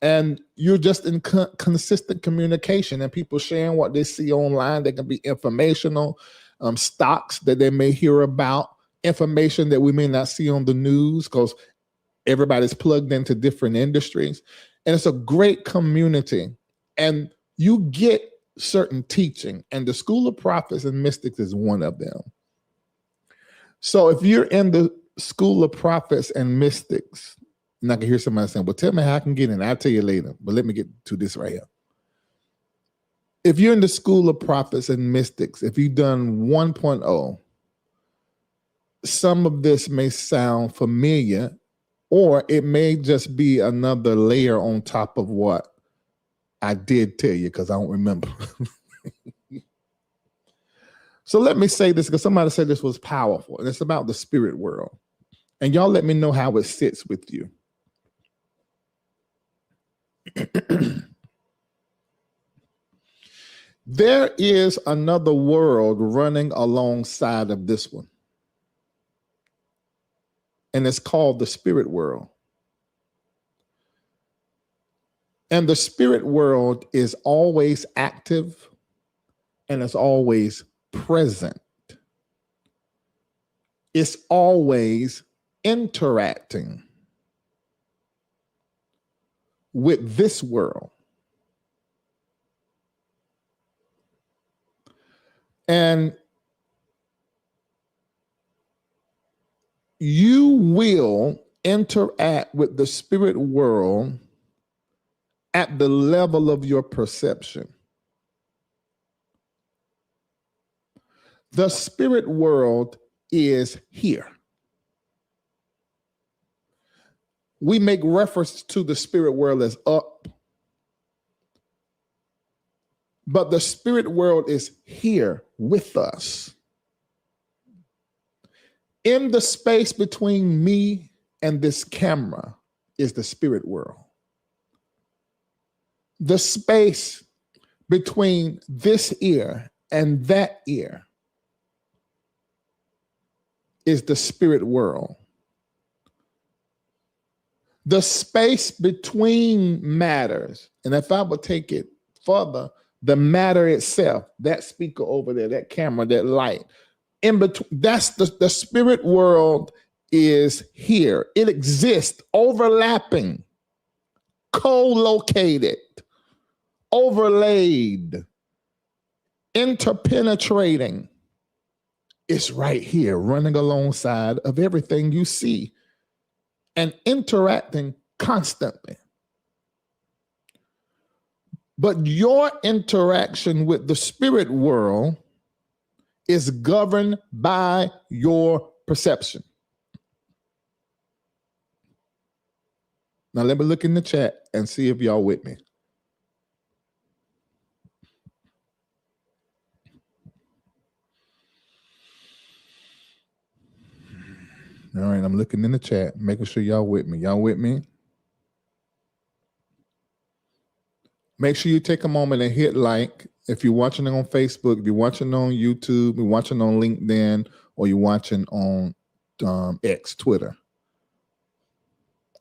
And you're just in consistent communication and people sharing what they see online. They can be informational, stocks that they may hear about, information that we may not see on the news because everybody's plugged into different industries. And it's a great community. And you get certain teaching, and the School of Prophets and Mystics is one of them. So if you're in the School of Prophets and Mystics, and I can hear somebody saying, well, tell me how I can get in. I'll tell you later, but let me get to this right here. If you're in the School of Prophets and Mystics, if you've done 1.0, some of this may sound familiar, or it may just be another layer on top of what I did tell you because I don't remember. So let me say this because somebody said this was powerful, and it's about the spirit world. And y'all let me know how it sits with you. There is another world running alongside of this one. And it's called the spirit world. And the spirit world is always active and it's always present. It's always interacting with this world. And you will interact with the spirit world at the level of your perception. The spirit world is here. We make reference to the spirit world as up, but the spirit world is here with us. In the space between me and this camera is the spirit world. The space between this ear and that ear is the spirit world. The space between matters, and if I would take it further, the matter itself, that speaker over there, that camera, that light, in between, that's the spirit world is here. It exists, overlapping, co-located, overlaid, interpenetrating. It's right here, running alongside of everything you see and interacting constantly. But your interaction with the spirit world is governed by your perception. Now let me look in the chat and see if y'all with me. All right, I'm looking in the chat, making sure y'all with me. Y'all with me? Make sure you take a moment and hit like. If you're watching it on Facebook, if you're watching on YouTube, you're watching on LinkedIn, or you're watching on X, Twitter.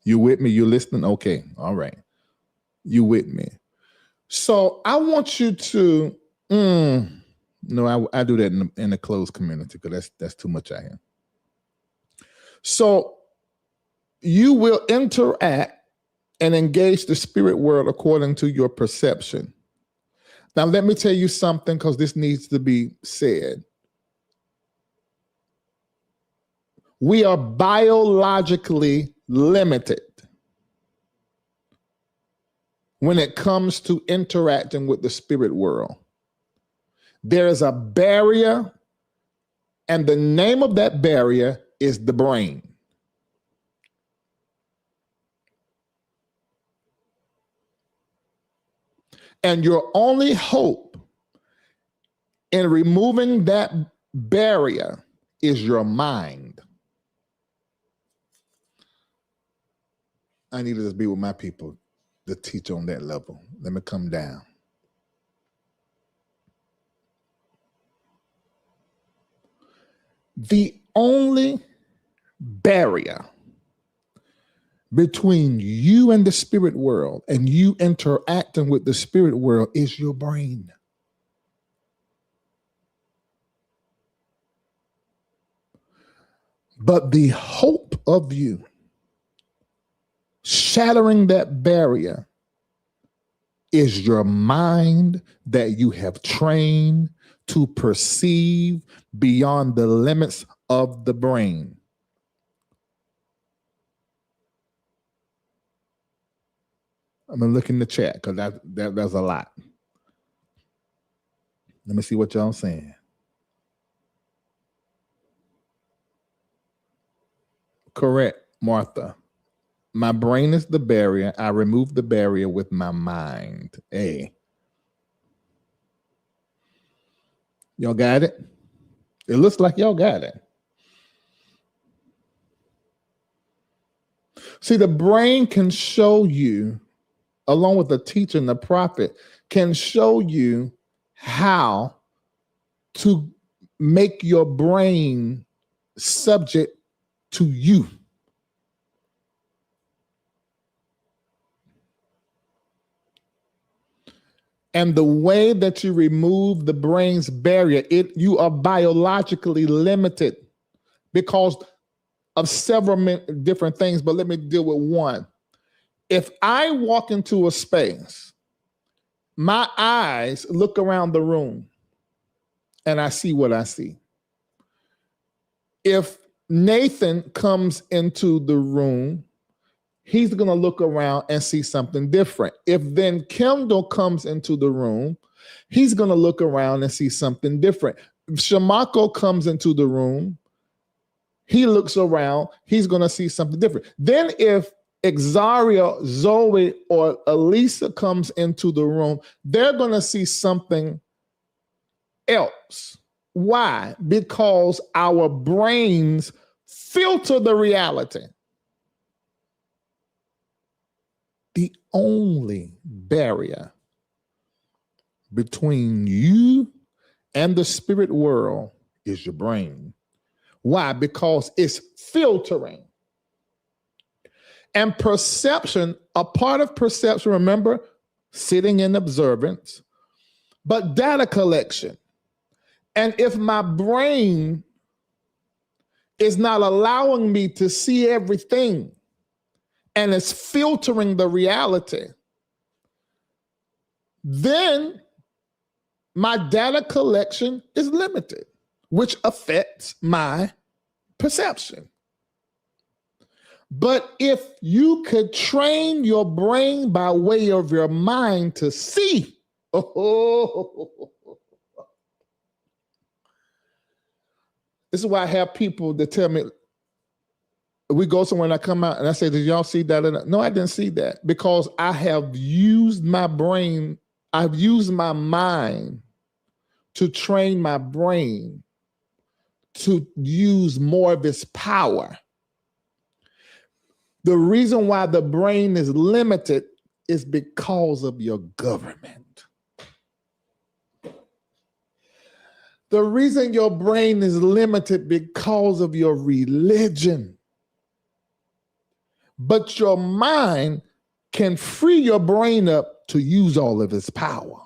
You with me? You listening? Okay, all right. You with me? So I want you to, no, I do that in the closed community because that's too much I am. So you will interact and engage the spirit world according to your perception. Now, let me tell you something because this needs to be said. We are biologically limited when it comes to interacting with the spirit world. There is a barrier, and the name of that barrier is the brain. And your only hope And removing that barrier is your mind. I need to just be with my people to teach on that level. Let me come down. The only barrier between you and the spirit world and you interacting with the spirit world is your brain. But the hope of you shattering that barrier is your mind that you have trained to perceive beyond the limits of the brain. I'm gonna look in the chat because that's a lot. Let me see what y'all saying. Correct, Martha. My brain is the barrier. I remove the barrier with my mind. Hey. Y'all got it? It looks like y'all got it. See, the brain can show you, along with the teacher and the prophet, can show you how to make your brain subject to you. And the way that you remove the brain's barrier, you are biologically limited because of several different things, but let me deal with one. If I walk into a space, my eyes look around the room and I see what I see. If Nathan comes into the room, he's going to look around and see something different. If then Kendall comes into the room, he's going to look around and see something different. If Shamako comes into the room, he looks around, he's going to see something different. Then if Exaria, Zoe, or Elisa comes into the room, they're going to see something else. Why? Because our brains filter the reality. The only barrier between you and the spirit world is your brain. Why? Because it's filtering. And perception, a part of perception, remember, sitting in observance, but data collection. And if my brain is not allowing me to see everything and it's filtering the reality, then my data collection is limited, which affects my perception. But if you could train your brain by way of your mind to see, this is why I have people that tell me, we go somewhere and I come out and I say, did y'all see that? No, I didn't see that, because I have used my brain, I've used my mind to train my brain to use more of its power. The reason why the brain is limited is because of your government. The reason your brain is limited because of your religion. But your mind can free your brain up to use all of its power.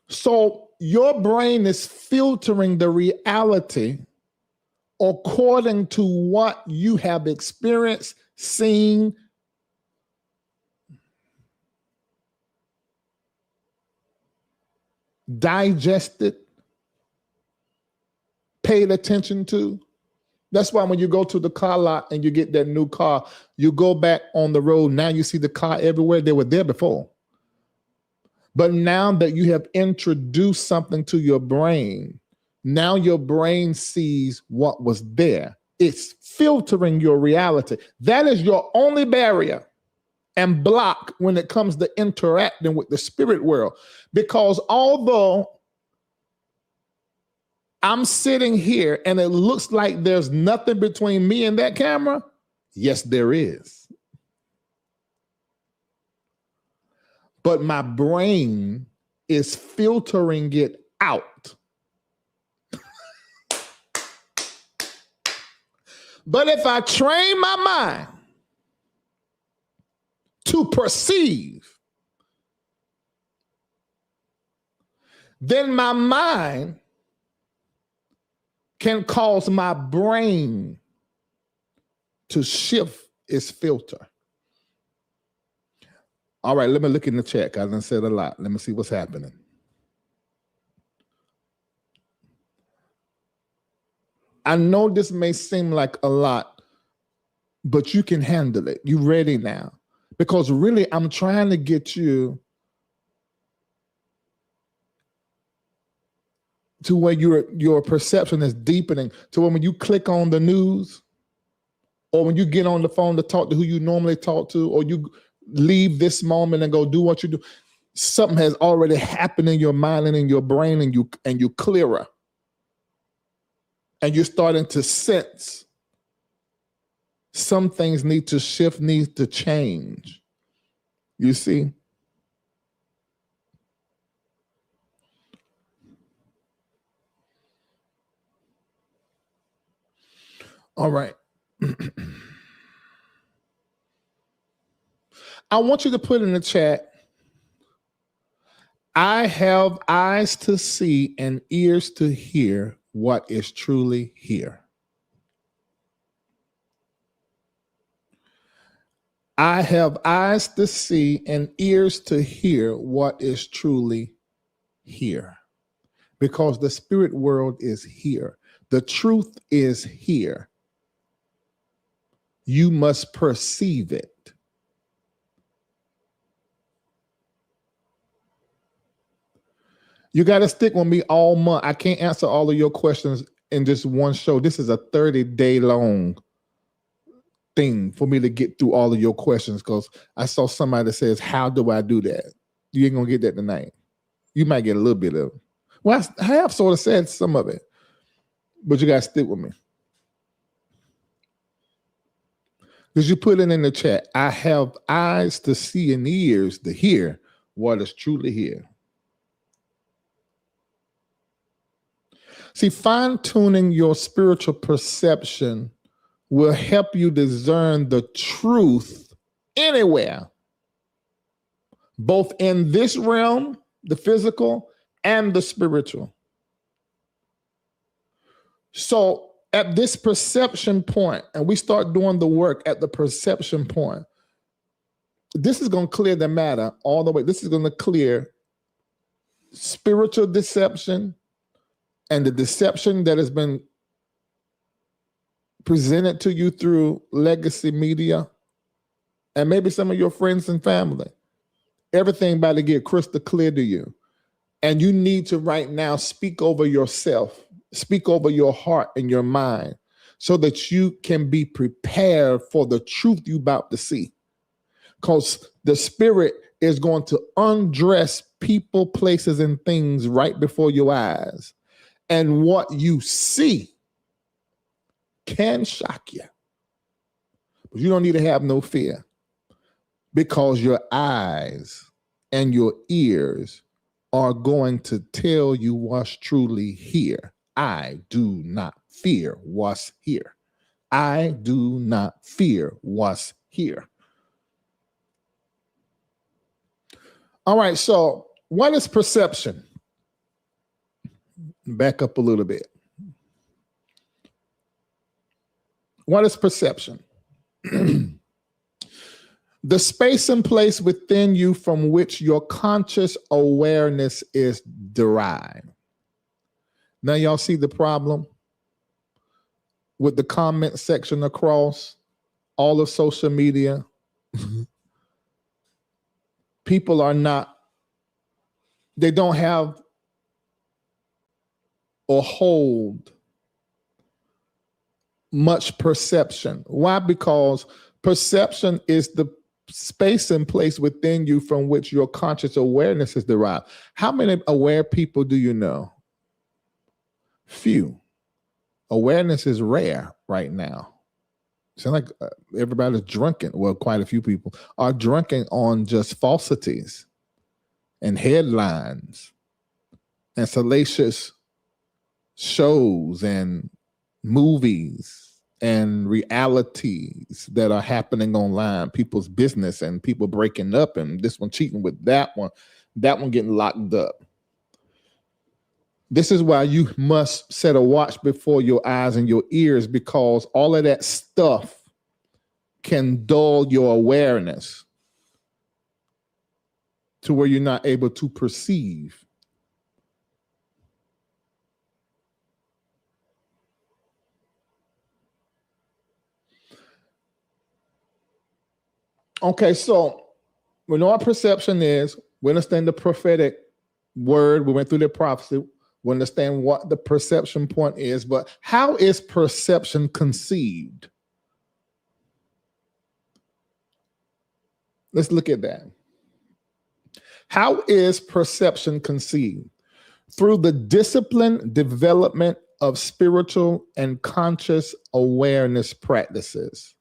So your brain is filtering the reality according to what you have experienced, seen, digested, paid attention to. That's why when you go to the car lot and you get that new car, you go back on the road. Now you see the car everywhere. They were there before. But now that you have introduced something to your brain, now your brain sees what was there. It's filtering your reality. That is your only barrier. and block when it comes to interacting with the spirit world. Because although I'm sitting here and it looks like there's nothing between me and that camera, yes, there is. But my brain is filtering it out. But if I train my mind to perceive, then my mind can cause my brain to shift its filter. All right, let me look in the chat. I done said a lot. Let me see what's happening. I know this may seem like a lot, but you can handle it. You ready now? Because really, I'm trying to get you to where your perception is deepening, to when you click on the news, or when you get on the phone to talk to who you normally talk to, or you leave this moment and go do what you do, something has already happened in your mind and in your brain, and you clearer. And you're starting to sense some things need to shift, need to change. You see? All right. I want you to put in the chat, I have eyes to see and ears to hear what is truly here. I have eyes to see and ears to hear what is truly here. Because the spirit world is here. The truth is here. You must perceive it. You got to stick with me all month. I can't answer all of your questions in just one show. This is a 30-day long thing for me to get through all of your questions, because I saw somebody that says, how do I do that? You ain't going to get that tonight. You might get a little bit of it. Well, I have sort of said some of it, but you got to stick with me. Because you put it in the chat, I have eyes to see and ears to hear what is truly here. See, fine-tuning your spiritual perception will help you discern the truth anywhere, both in this realm, the physical, and the spiritual. So at this perception point, and we start doing the work at the perception point, this is going to clear the matter all the way. This is going to clear spiritual deception and the deception that has been presented to you through legacy media and maybe some of your friends and family. Everything about to get crystal clear to you. And you need to right now speak over yourself, speak over your heart and your mind so that you can be prepared for the truth you're about to see. Because the spirit is going to undress people, places, and things right before your eyes. And what you see can shock you. But you don't need to have no fear, because your eyes and your ears are going to tell you what's truly here. I do not fear what's here. I do not fear what's here. All right, so what is perception? Back up a little bit. What is perception? The space and place within you from which your conscious awareness is derived. Now y'all see the problem with the comment section across all of social media? People are not, they don't have or hold much perception. Why? Because perception is the space and place within you from which your conscious awareness is derived. How many aware people do you know? Few. Awareness is rare right now. Sound like everybody's drunken. Well, quite a few people are drunken on just falsities and headlines and salacious shows and movies and realities that are happening online, people's business and people breaking up and this one cheating with that one getting locked up. This is why you must set a watch before your eyes and your ears, because all of that stuff can dull your awareness to where you're not able to perceive. Okay, so we know what perception is. We understand the prophetic word. We went through the prophecy. We understand what the perception point is, but how is perception conceived? Let's look at that. How is perception conceived? Through the disciplined development of spiritual and conscious awareness practices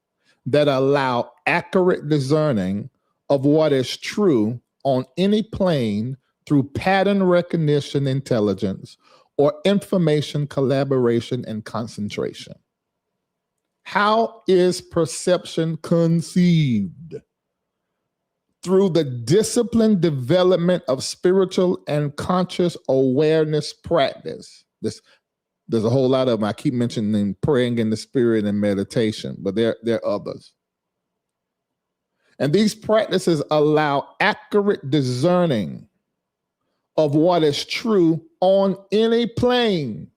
that allow accurate discerning of what is true on any plane through pattern recognition intelligence or information collaboration and concentration. How is perception conceived? Through the disciplined development of spiritual and conscious awareness practice. There's a whole lot of them. I keep mentioning praying in the spirit and meditation, but there are others. And these practices allow accurate discerning of what is true on any plane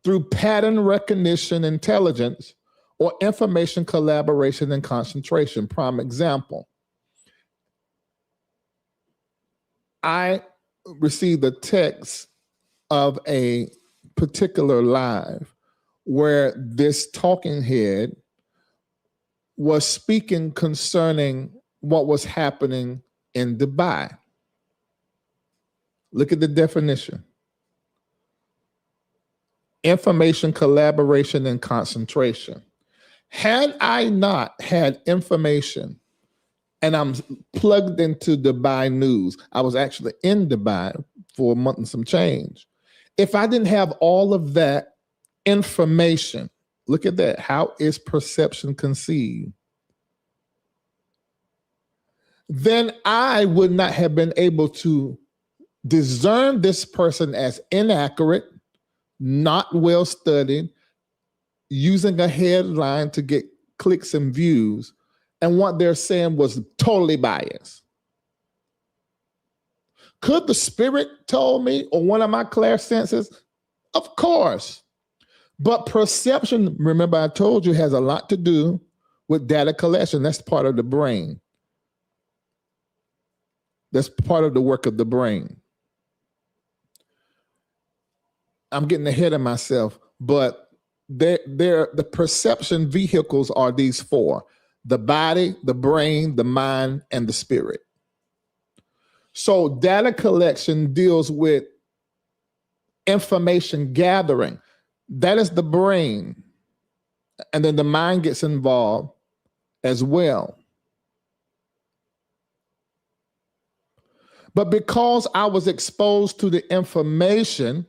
through pattern recognition intelligence or information collaboration and concentration. Prime example. I received a text of a particular live where this talking head was speaking concerning what was happening in Dubai. Look at the definition. Information, collaboration, and concentration. Had I not had information, and I'm plugged into Dubai news, I was actually in Dubai for a month and some change. If I didn't have all of that information, look at that. How is perception conceived? Then I would not have been able to discern this person as inaccurate, not well studied, using a headline to get clicks and views, and what they're saying was totally biased. Could the spirit told me, or one of my clairsenses? Of course. But perception, remember I told you, has a lot to do with data collection. That's part of the brain. That's part of the work of the brain. I'm getting ahead of myself, but the perception vehicles are these four: the body, the brain, the mind, and the spirit. So data collection deals with information gathering. That is the brain. And then the mind gets involved as well. But because I was exposed to the information,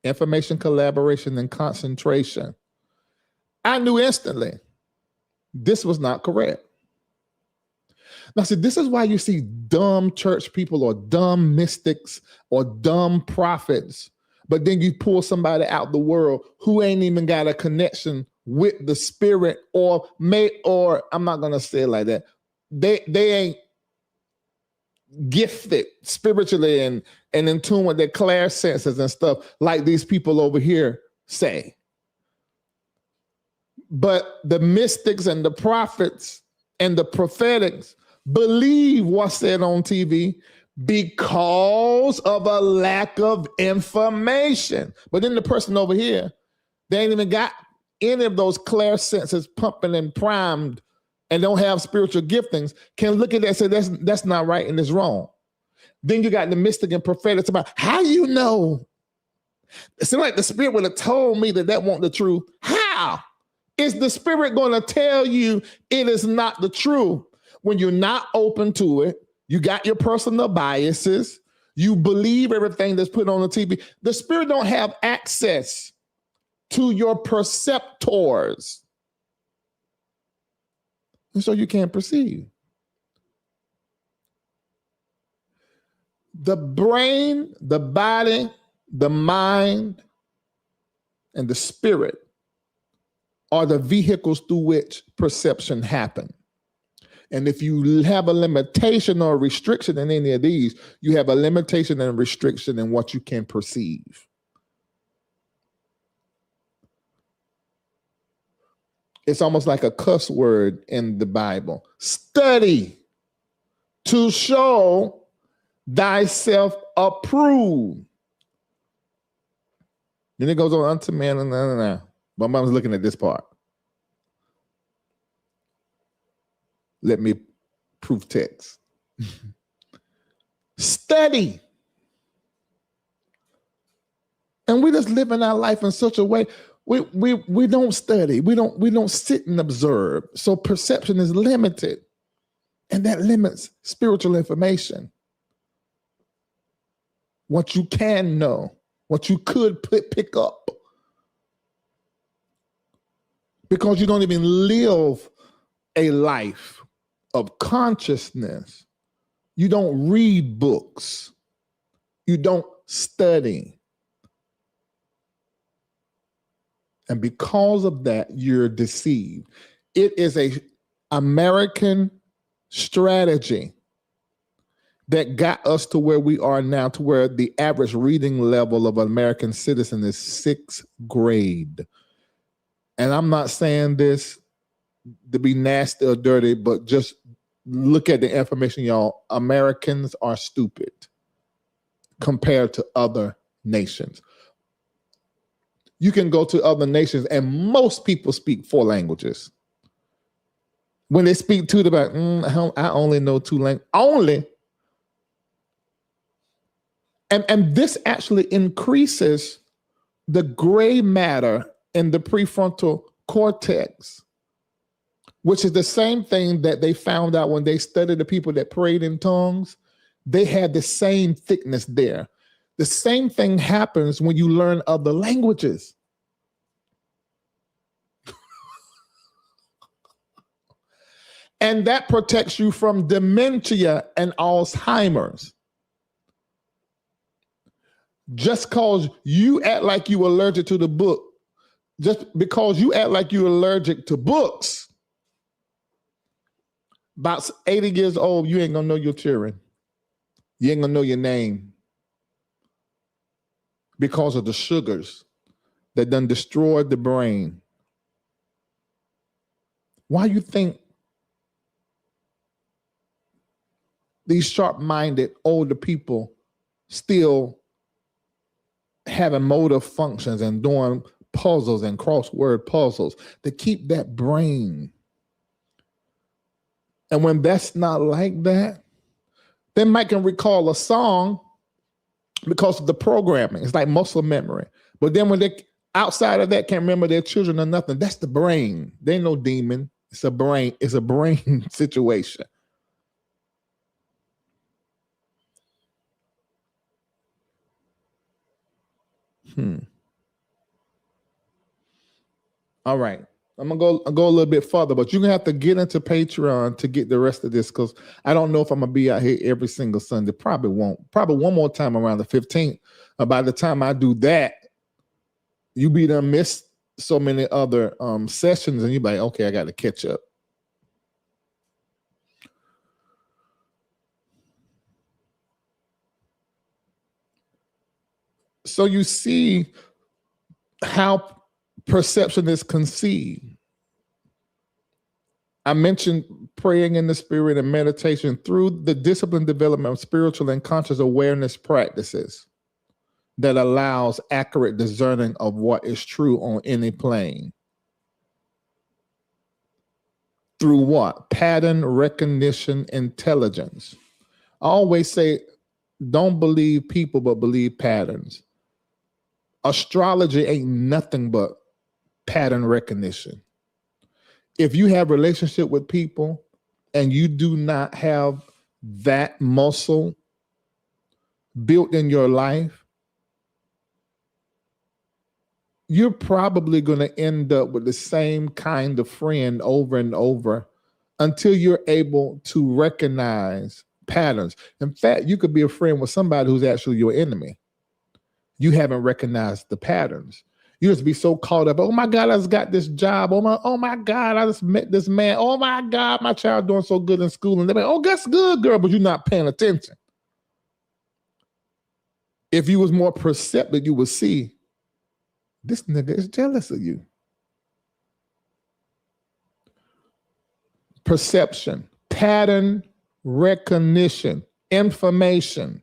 collaboration, and concentration, I knew instantly this was not correct. Now, see, this is why you see dumb church people or dumb mystics or dumb prophets, but then you pull somebody out the world who ain't even got a connection with the spirit, or I'm not gonna say it like that. They ain't gifted spiritually and in tune with their clairsenses and stuff like these people over here say. But the mystics and the prophets and the prophetics believe what's said on TV because of a lack of information. But then the person over here, they ain't even got any of those clairsenses pumping and primed and don't have spiritual giftings can look at that and say that's not right and it's wrong. Then you got the mystic and prophetic about how you know. It seems like the spirit would have told me that wasn't the truth. How? Is the spirit going to tell you it is not the truth when you're not open to it? You got your personal biases. You believe everything that's put on the TV. The spirit don't have access to your perceptors. And so you can't perceive. The brain, the body, the mind, and the spirit are the vehicles through which perception happens. And if you have a limitation or a restriction in any of these, you have a limitation and a restriction in what you can perceive. It's almost like a cuss word in the Bible. Study to show thyself approved. Then it goes on unto man. But I was looking at this part. Let me proof text. Study. And we just live in our life in such a way we don't study. We don't sit and observe. So perception is limited. And that limits spiritual information. What you can know, what you could pick up. Because you don't even live a life of consciousness. You don't read books. You don't study. And because of that, you're deceived. It is an American strategy that got us to where we are now, to where the average reading level of an American citizen is 6th grade. And I'm not saying this to be nasty or dirty, but just look at the information, y'all. Americans are stupid compared to other nations. You can go to other nations and most people speak 4 languages. When they speak 2, they're like, I only know 2 languages. Only. And this actually increases the gray matter in the prefrontal cortex, which is the same thing that they found out when they studied the people that prayed in tongues. They had the same thickness there. The same thing happens when you learn other languages. And that protects you from dementia and Alzheimer's. Just because you act like you're allergic to the book, just because you act like you're allergic to books, about 80 years old, you ain't gonna know your children. You ain't gonna know your name because of the sugars that done destroyed the brain. Why you think these sharp-minded older people still having motor functions and doing puzzles and crossword puzzles to keep that brain? And when that's not like that, they might can recall a song because of the programming. It's like muscle memory. But then when they outside of that can't remember their children or nothing, that's the brain. They ain't no demon. It's a brain. It's a brain situation. All right. I'm gonna go a little bit further, but you're gonna have to get into Patreon to get the rest of this, because I don't know if I'm gonna be out here every single Sunday. Probably won't. Probably one more time around the 15th. By the time I do that, you be done missed so many other sessions, and you're like, okay, I got to catch up. So you see how perception is conceived. I mentioned praying in the spirit and meditation through the disciplined development of spiritual and conscious awareness practices that allows accurate discerning of what is true on any plane. through what? Pattern recognition intelligence. I always say, don't believe people, but believe patterns. Astrology ain't nothing but pattern recognition. If you have relationship with people and you do not have that muscle built in your life, you're probably going to end up with the same kind of friend over and over until you're able to recognize patterns. In fact, you could be a friend with somebody who's actually your enemy. You haven't recognized the patterns. You just be so caught up. Oh my God, I just got this job. Oh my God, I just met this man. Oh my God, my child doing so good in school. And they're like, oh, that's good, girl, but you're not paying attention. If you was more perceptive, you would see this nigga is jealous of you. Perception, pattern recognition, information.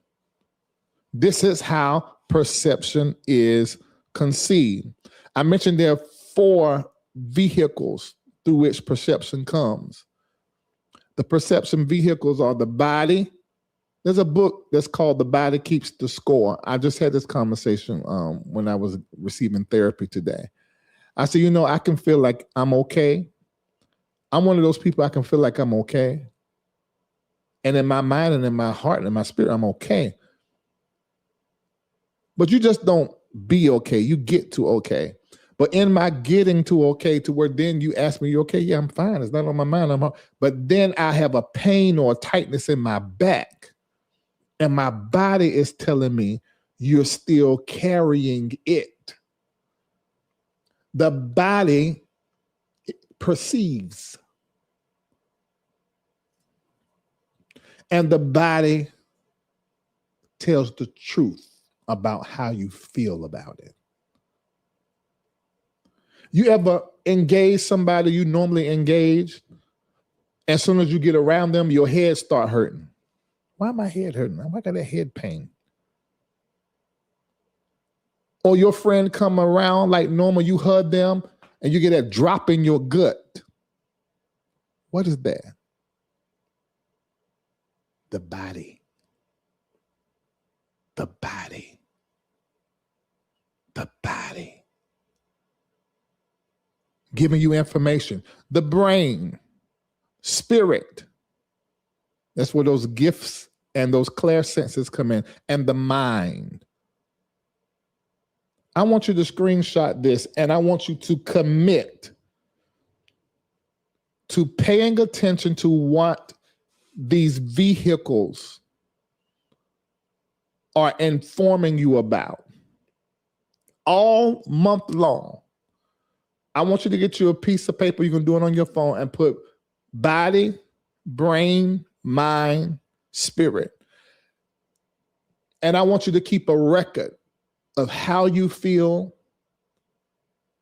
This is how perception is conceived. I mentioned there are 4 vehicles through which perception comes. The perception vehicles are the body. There's a book that's called The Body Keeps the Score. I just had this conversation when I was receiving therapy today. I said, I can feel like I'm okay. I'm one of those people, I can feel like I'm okay. And in my mind and in my heart and in my spirit, I'm okay. But you just don't be okay. You get to okay. But in my getting to okay, to where then you ask me, you okay? Yeah, I'm fine. It's not on my mind. But then I have a pain or a tightness in my back. And my body is telling me you're still carrying it. The body perceives. And the body tells the truth about how you feel about it. You ever engage somebody you normally engage? As soon as you get around them, your head start hurting. Why my head hurting? Why I got that head pain? Or your friend come around like normal, you hug them, and you get that drop in your gut. What is that? The body. The body. The body. Giving you information. The brain, spirit. That's where those gifts and those clairsenses come in. And the mind. I want you to screenshot this and I want you to commit to paying attention to what these vehicles are informing you about all month long. I want you to get you a piece of paper. You can do it on your phone and put body, brain, mind, spirit. And I want you to keep a record of how you feel,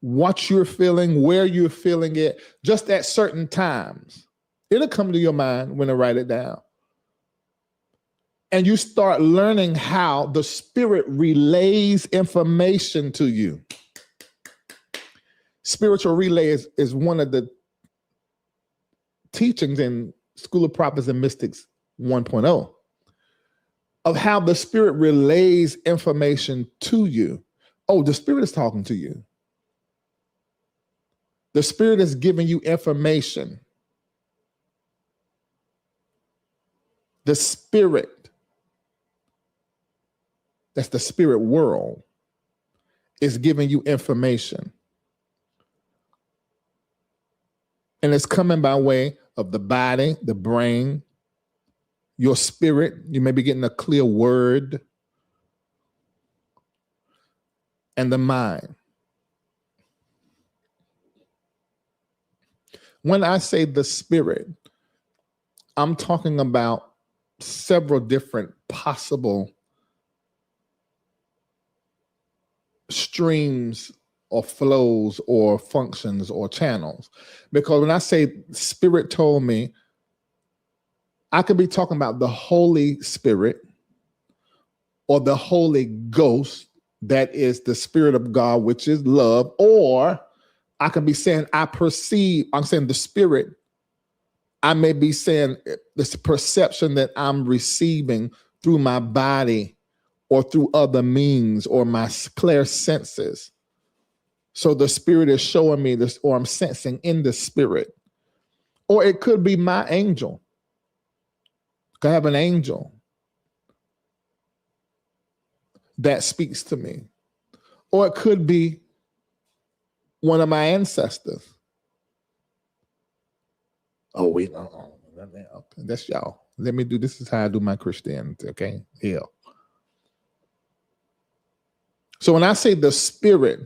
what you're feeling, where you're feeling it, just at certain times. It'll come to your mind when I write it down. And you start learning how the spirit relays information to you. Spiritual relay is one of the teachings in School of Prophets and Mystics 1.0 of how the spirit relays information to you. Oh, the spirit is talking to you. The spirit is giving you information. The spirit, that's the spirit world, is giving you information. And it's coming by way of the body, the brain, your spirit. You may be getting a clear word. And the mind. When I say the spirit, I'm talking about several different possible streams or flows or functions or channels. Because when I say spirit told me, I could be talking about the Holy Spirit or the Holy Ghost, that is the Spirit of God, which is love, or I can be saying I'm saying the Spirit I may be saying this perception that I'm receiving through my body or through other means or my clear senses. So the spirit is showing me this, or I'm sensing in the spirit. Or it could be my angel. I have an angel that speaks to me. Or it could be one of my ancestors. Oh, wait, okay, that's y'all. Let me do, this is how I do my Christianity, okay? Here. So when I say the spirit,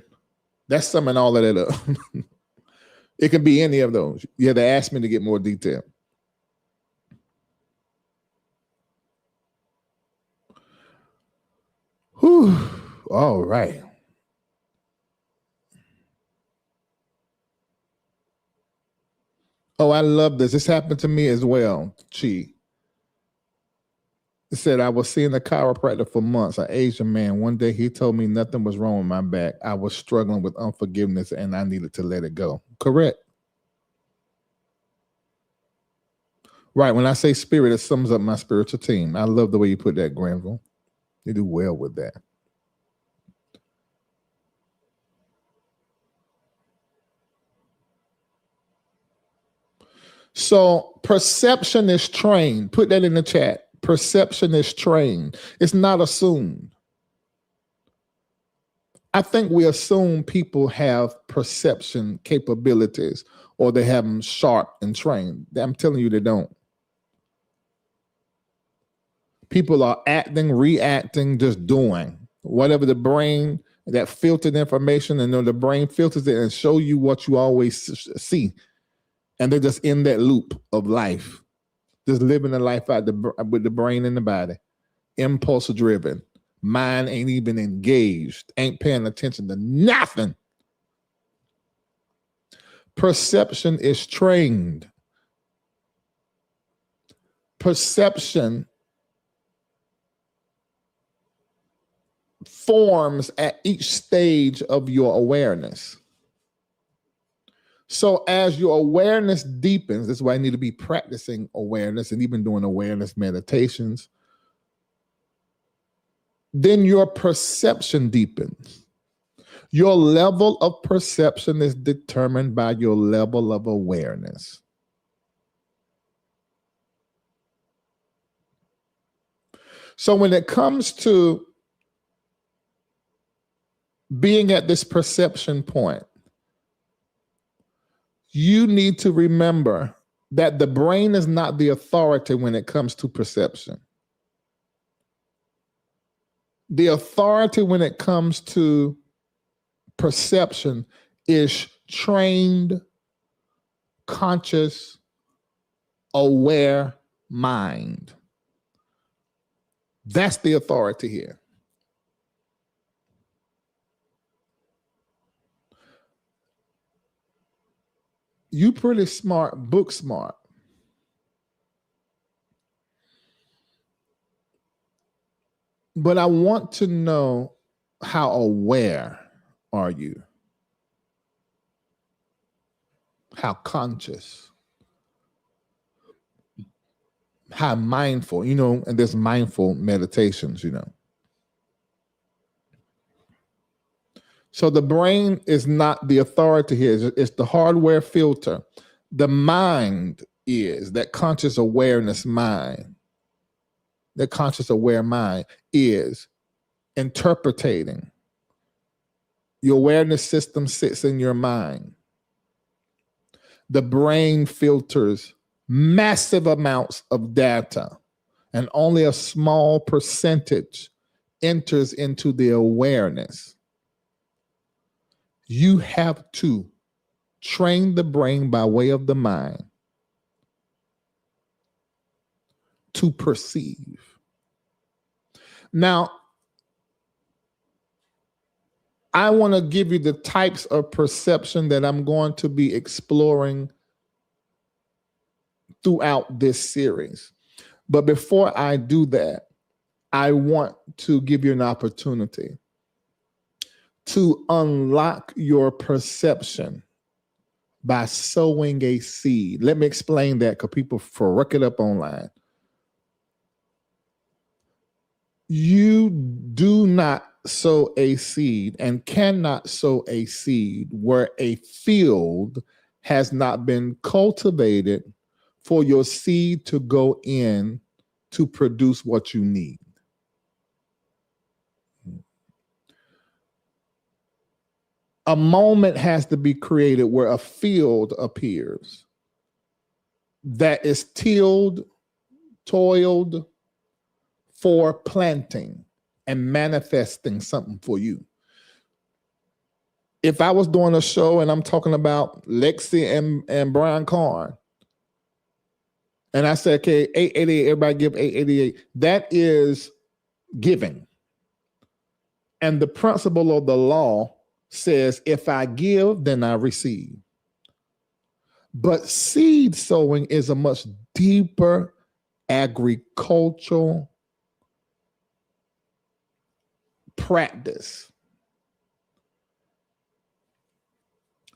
that's summing all of that up. It can be any of those. You have to ask me to get more detail. Whew. All right. Oh, I love this. This happened to me as well, Chi. It said, I was seeing a chiropractor for months, an Asian man. One day he told me nothing was wrong with my back. I was struggling with unforgiveness and I needed to let it go. Correct. Right. When I say spirit, it sums up my spiritual team. I love the way you put that, Granville. You do well with that. So perception is trained. Put that in the chat. Perception is trained. It's not assumed. I think we assume people have perception capabilities or they have them sharp and trained. I'm telling you, they don't. People are acting, reacting, just doing whatever the brain, that filtered information, and then the brain filters it and show you what you always see. And they're just in that loop of life, just living a life out with the brain and the body, impulse driven. Mind ain't even engaged, ain't paying attention to nothing. Perception is trained. Perception forms at each stage of your awareness. So as your awareness deepens, that's why I need to be practicing awareness and even doing awareness meditations, then your perception deepens. Your level of perception is determined by your level of awareness. So when it comes to being at this perception point, you need to remember that the brain is not the authority when it comes to perception. The authority when it comes to perception is trained, conscious, aware mind. That's the authority here. You pretty smart, book smart. But I want to know, how aware are you? How conscious? How mindful? And there's mindful meditations, So the brain is not the authority here. It's the hardware filter. The mind is that conscious awareness mind. The conscious aware mind is interpreting. Your awareness system sits in your mind. The brain filters massive amounts of data, and only a small percentage enters into the awareness. You have to train the brain by way of the mind to perceive. Now, I want to give you the types of perception that I'm going to be exploring throughout this series. But before I do that, I want to give you an opportunity to unlock your perception by sowing a seed. Let me explain that because people fork it up online. You do not sow a seed and cannot sow a seed where a field has not been cultivated for your seed to go in to produce what you need. A moment has to be created where a field appears that is tilled, toiled for planting and manifesting something for you. If I was doing a show and I'm talking about Lexi and Brian Carn, and I said, okay, 888, everybody give 888, that is giving. And the principle of the law says, if I give, then I receive. But seed sowing is a much deeper agricultural practice.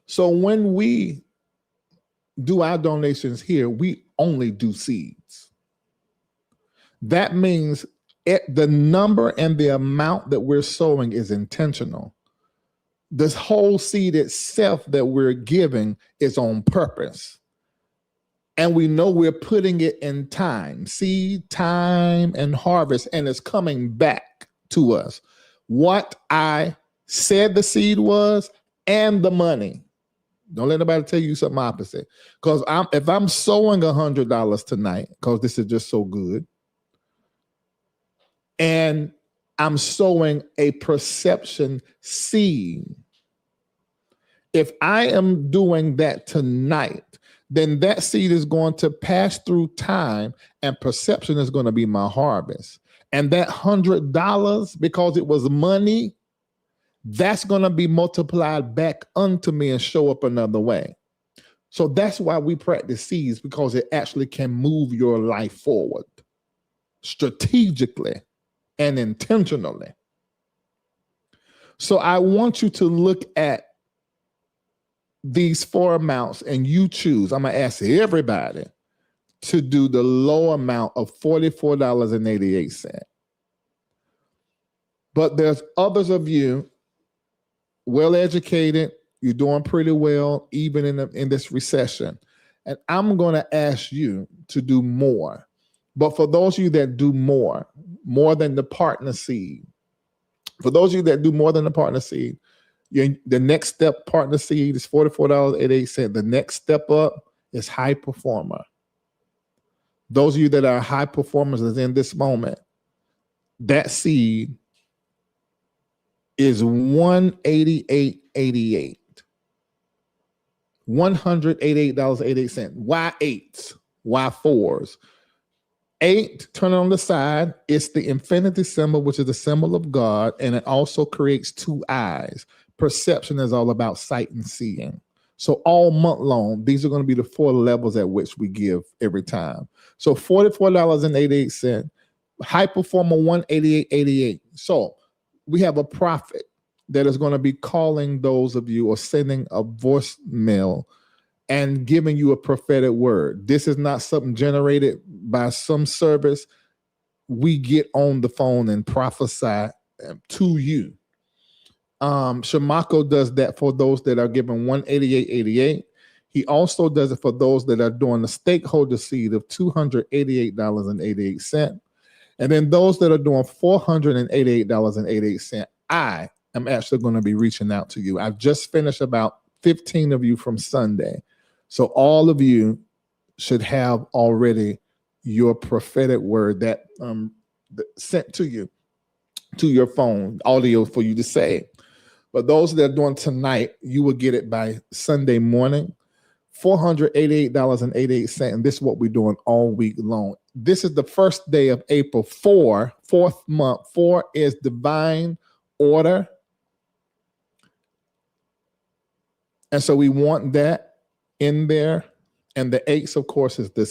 So when we do our donations here, we only do seeds. That means the number and the amount that we're sowing is intentional. This whole seed itself that we're giving is on purpose. And we know we're putting it in time, seed, time, and harvest, and it's coming back to us. What I said the seed was and the money. Don't let nobody tell you something opposite. Because if I'm sowing $100 tonight, because this is just so good, and I'm sowing a perception seed. If I am doing that tonight, then that seed is going to pass through time and perception is going to be my harvest. And that $100, because it was money, that's going to be multiplied back unto me and show up another way. So that's why we practice seeds, because it actually can move your life forward strategically and intentionally. So I want you to look at these four amounts and you choose. I'm going to ask everybody to do the low amount of $44.88. But there's others of you, well-educated, you're doing pretty well, even in this recession. And I'm going to ask you to do more. But for those of you that do more than the partner seed, for those of you that do more than the partner seed, the next step partner seed is $44.88. The next step up is high performer. Those of you that are high performers is in this moment, that seed is $188.88. $188.88. Why eights? Why fours? 8, turn it on the side. It's the infinity symbol, which is the symbol of God, and it also creates 2 eyes. Perception is all about sight and seeing. So all month long, these are going to be the 4 levels at which we give every time. So $44.88, high performer $188.88. So we have a prophet that is going to be calling those of you or sending a voicemail and giving you a prophetic word. This is not something generated by some service. We get on the phone and prophesy to you. Shamako does that for those that are giving $188.88. He also does it for those that are doing the stakeholder seed of $288.88. And then those that are doing $488.88, I am actually going to be reaching out to you. I've just finished about 15 of you from Sunday. So all of you should have already your prophetic word that sent to you, to your phone, audio for you to say. But those that are doing tonight, you will get it by Sunday morning. $488.88. And this is what we're doing all week long. This is the first day of April. 4th month. 4 is divine order. And so we want that in there. And the 8s, of course, is the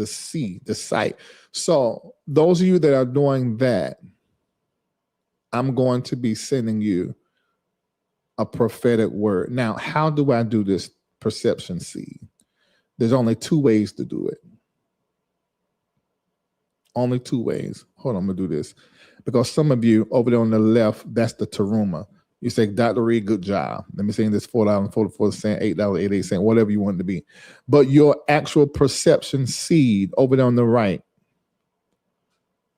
C, the sight. So those of you that are doing that, I'm going to be sending you a prophetic word. Now, how do I do this? perception seed. There's only 2 ways to do it. Only 2 ways. Hold on, I'm going to do this. Because some of you over there on the left, that's the Taruma. You say, Dr. Reid, good job. Let me say this $4.44, $8.88, whatever you want it to be. But your actual perception seed over there on the right,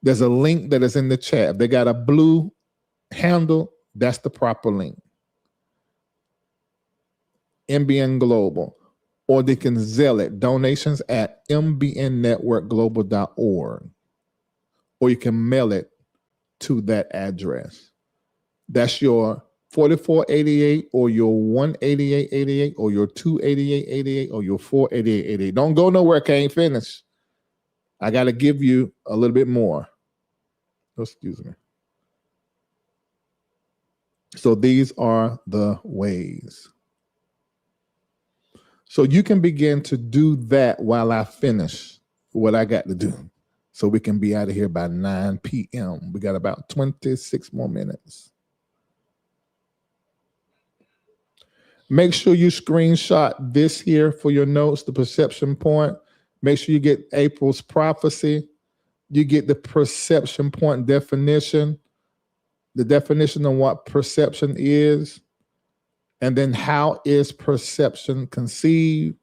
there's a link that is in the chat. If they got a blue handle, that's the proper link. MBN Global. Or they can Zelle it, donations at mbnnetworkglobal.org. Or you can mail it to that address. That's your 4488 or your 18888 or your 28888 or your 48888. Don't go nowhere, can't finish. I got to give you a little bit more. Excuse me. So these are the ways. So you can begin to do that while I finish what I got to do. So we can be out of here by 9 p.m. We got about 26 more minutes. Make sure you screenshot this here for your notes, the perception point. Make sure you get April's prophecy. You get the perception point definition, the definition of what perception is, and then how is perception conceived,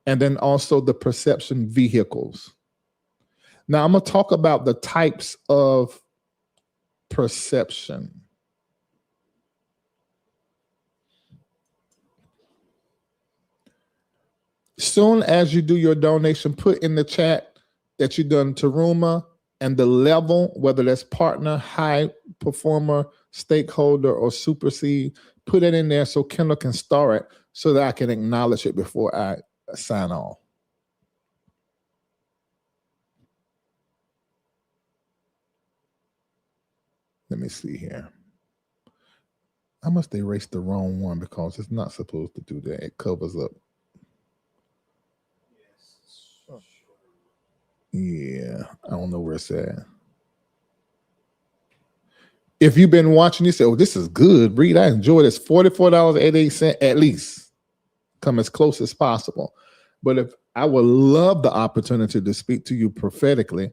and then also the perception vehicles. Now, I'm going to talk about the types of perception. Soon as you do your donation, put in the chat that you've done Taruma and the level, whether that's partner, high performer, stakeholder, or super seed. Put it in there so Kendall can star it so that I can acknowledge it before I sign off. Let me see here. I must erase the wrong one because it's not supposed to do that. It covers up. Yeah, I don't know where it's at. If you've been watching, you say, oh, this is good. Reid, I enjoy this. $44.88 at least. Come as close as possible. But if I would love the opportunity to speak to you prophetically,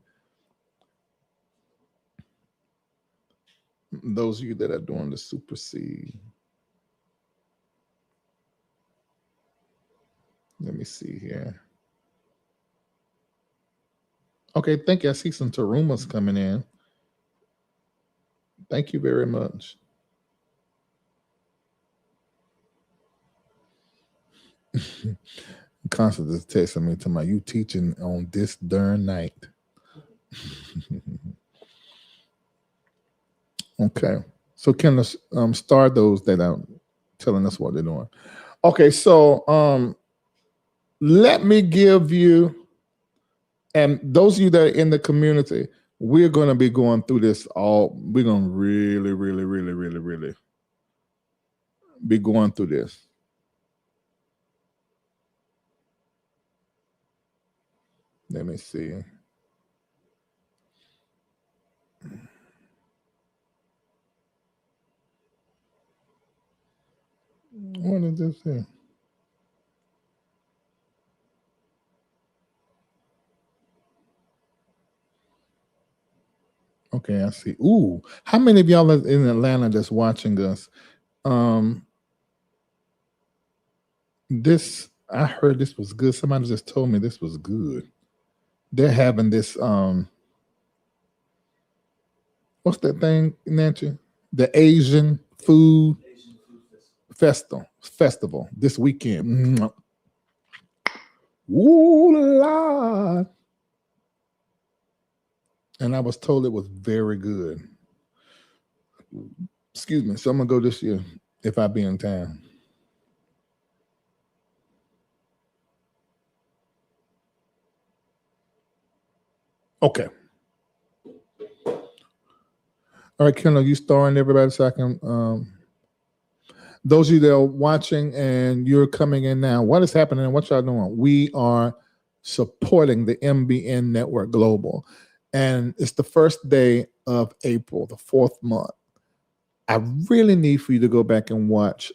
those of you that are doing the super seed. Let me see here. Okay, thank you. I see some Tarumas coming in. Thank you very much. Constance is texting me to my you teaching on this darn night. Okay, so can start those that are telling us what they're doing. Okay, so let me give you, and those of you that are in the community, we're going to be going through this all. We're going to really be going through this. Let me see. What is this here? Okay, I see. Ooh, how many of y'all are in Atlanta that's watching us? This, I heard this was good. Somebody just told me this was good. They're having this, what's that thing, Nancy? The Asian food festival this weekend. Ooh, Lord. And I was told it was very good. Excuse me. So I'm going to go this year if I be in town. Okay. All right, Kendall, you starring everybody so I can... those of you that are watching and you're coming in now, what is happening and what y'all doing? We are supporting the MBN Network Global. And it's the first day of April, the 4th month. I really need for you to go back and watch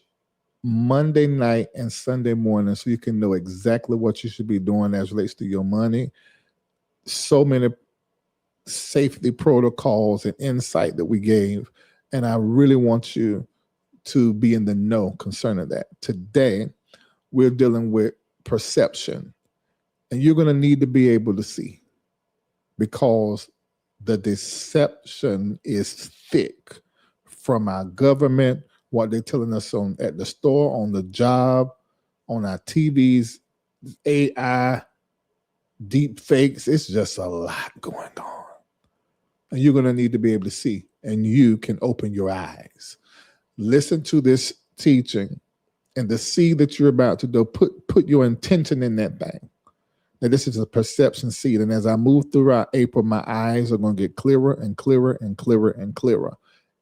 Monday night and Sunday morning so you can know exactly what you should be doing as relates to your money. So many safety protocols and insight that we gave. And I really want you to be in the know concerning that. Today, we're dealing with perception. And you're going to need to be able to see because the deception is thick from our government, what they're telling us on at the store, on the job, on our TVs, AI, deep fakes. It's just a lot going on. And you're going to need to be able to see, and you can open your eyes. Listen to this teaching and the seed that you're about to do. Put your intention in that thing. Now, this is a perception seed. And as I move throughout April, my eyes are going to get clearer and clearer and clearer and clearer.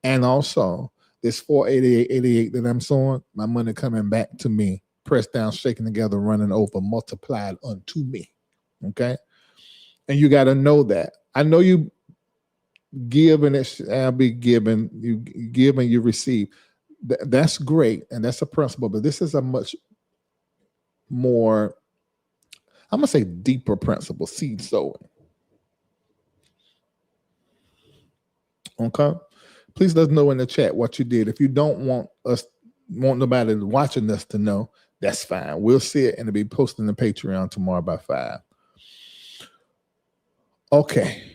And also, this 488.88 that I'm sowing, my money coming back to me, pressed down, shaken together, running over, multiplied unto me. Okay? And you got to know that. I know you give and it shall be given. You give and you receive. That's great. And that's a principle. But this is a much more, I'm going to say deeper principle, seed sowing. Okay? Please let us know in the chat what you did. If you don't want nobody watching us to know, that's fine. We'll see it and it'll be posted in the Patreon tomorrow by 5. Okay.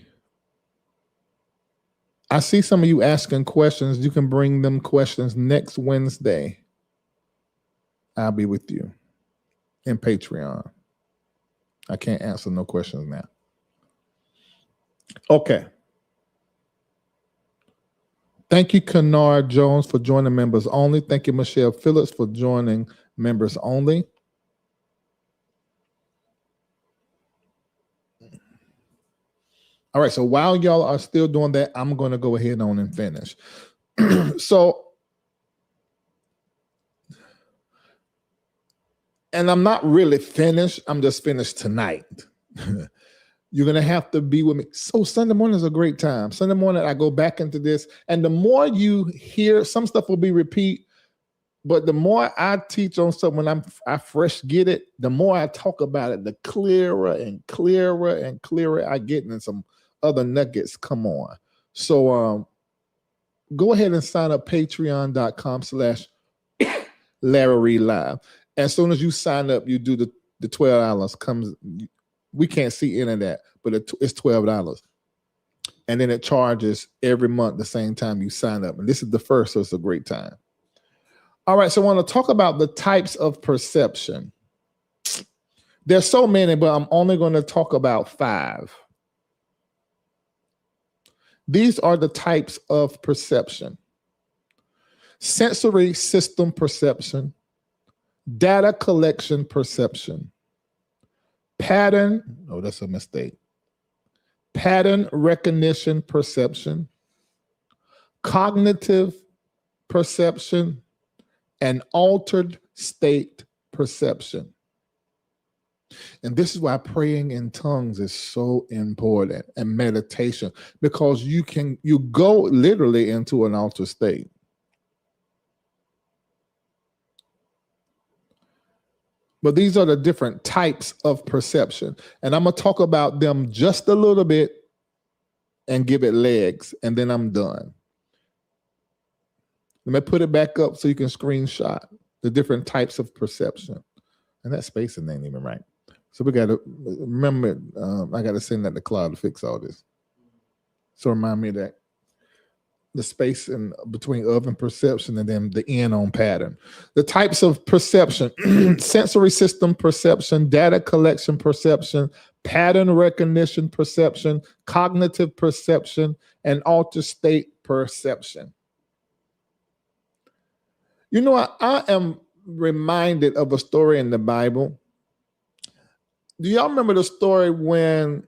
I see some of you asking questions. You can bring them questions next Wednesday. I'll be with you in Patreon. I can't answer no questions now. Okay. Thank you, Kennard Jones, for joining members only. Thank you, Michelle Phillips, for joining members only. All right, so while y'all are still doing that, I'm going to go ahead on and finish. So, and I'm not really finished. I'm just finished tonight. You're going to have to be with me. So Sunday morning is a great time. Sunday morning, I go back into this. And the more you hear, some stuff will be repeat. But the more I teach on something, when I fresh get it, the more I talk about it, the clearer and clearer and clearer I get. And some other nuggets come on. So go ahead and sign up patreon.com/Larry Reid Live. As soon as you sign up, you do the $12 comes. We can't see any of that, but it's $12. And then it charges every month the same time you sign up. And this is the first, so it's a great time. All right, so I want to talk about the types of perception. There's so many, but I'm only going to talk about 5. These are the types of perception: sensory system perception, data collection perception, pattern, oh, that's a mistake, pattern recognition perception, cognitive perception, and altered state perception. And this is why praying in tongues is so important, and meditation, because you go literally into an altered state. But these are the different types of perception. And I'm going to talk about them just a little bit and give it legs, and then I'm done. Let me put it back up so you can screenshot the different types of perception. And that spacing ain't even right. So we got to remember, I got to send that to Cloud to fix all this. So remind me of that. The space in between of and perception, and then the end on pattern. The types of perception: sensory system perception, data collection perception, pattern recognition perception, cognitive perception, and altered state perception. You know, I am reminded of a story in the Bible. Do y'all remember the story when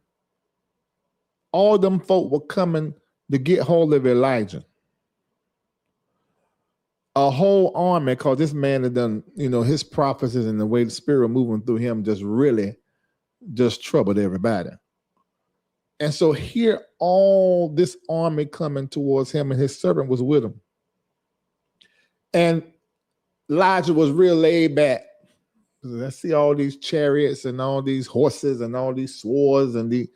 all them folk were coming to get hold of Elijah? A whole army, because this man had done, his prophecies and the way the spirit moving through him just troubled everybody. And so here, all this army coming towards him, and his servant was with him. And Elijah was real laid back. I see all these chariots and all these horses and all these swords and the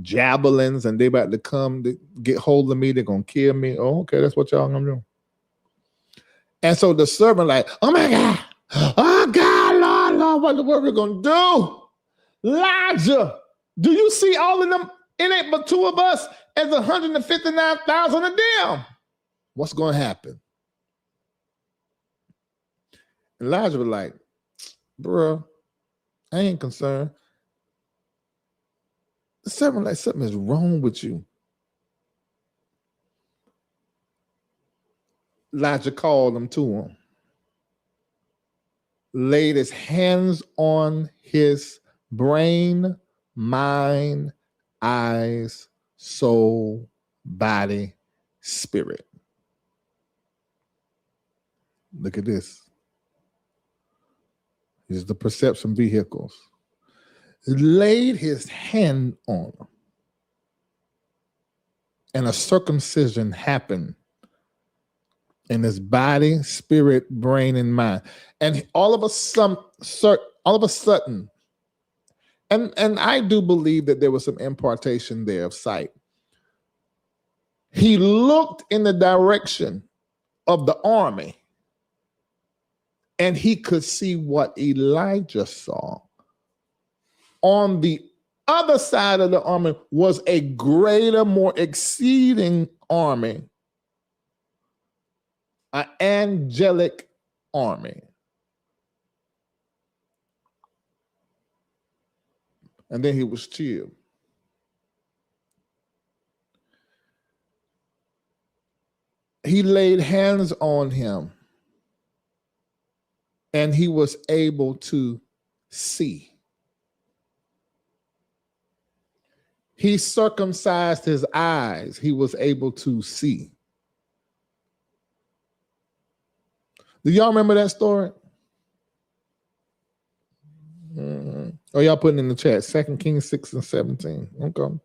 javelins, and they about to come to get hold of me. They're gonna kill me. Oh, okay, that's what y'all gonna do. And so the servant, like, oh my God, oh God, Lord, what we're gonna do? Elijah, do you see all of them? It ain't but two of us as 159,000 of them. What's gonna happen? Elijah was like, bro, I ain't concerned. The servant like, something is wrong with you. Elijah called him to him, laid his hands on his brain, mind, eyes, soul, body, spirit. Look at this. These are the perception vehicles. He laid his hand on them, and a circumcision happened in his body, spirit, brain, and mind. And all of a sudden, and I do believe that there was some impartation there of sight. He looked in the direction of the army, and he could see what Elijah saw. On the other side of the army was a greater, more exceeding army, an angelic army. And then he was chilled. He laid hands on him, and he was able to see. He circumcised his eyes. He was able to see. Do y'all remember that story? Oh, y'all putting in the chat, 2 Kings 6 and 17. Okay.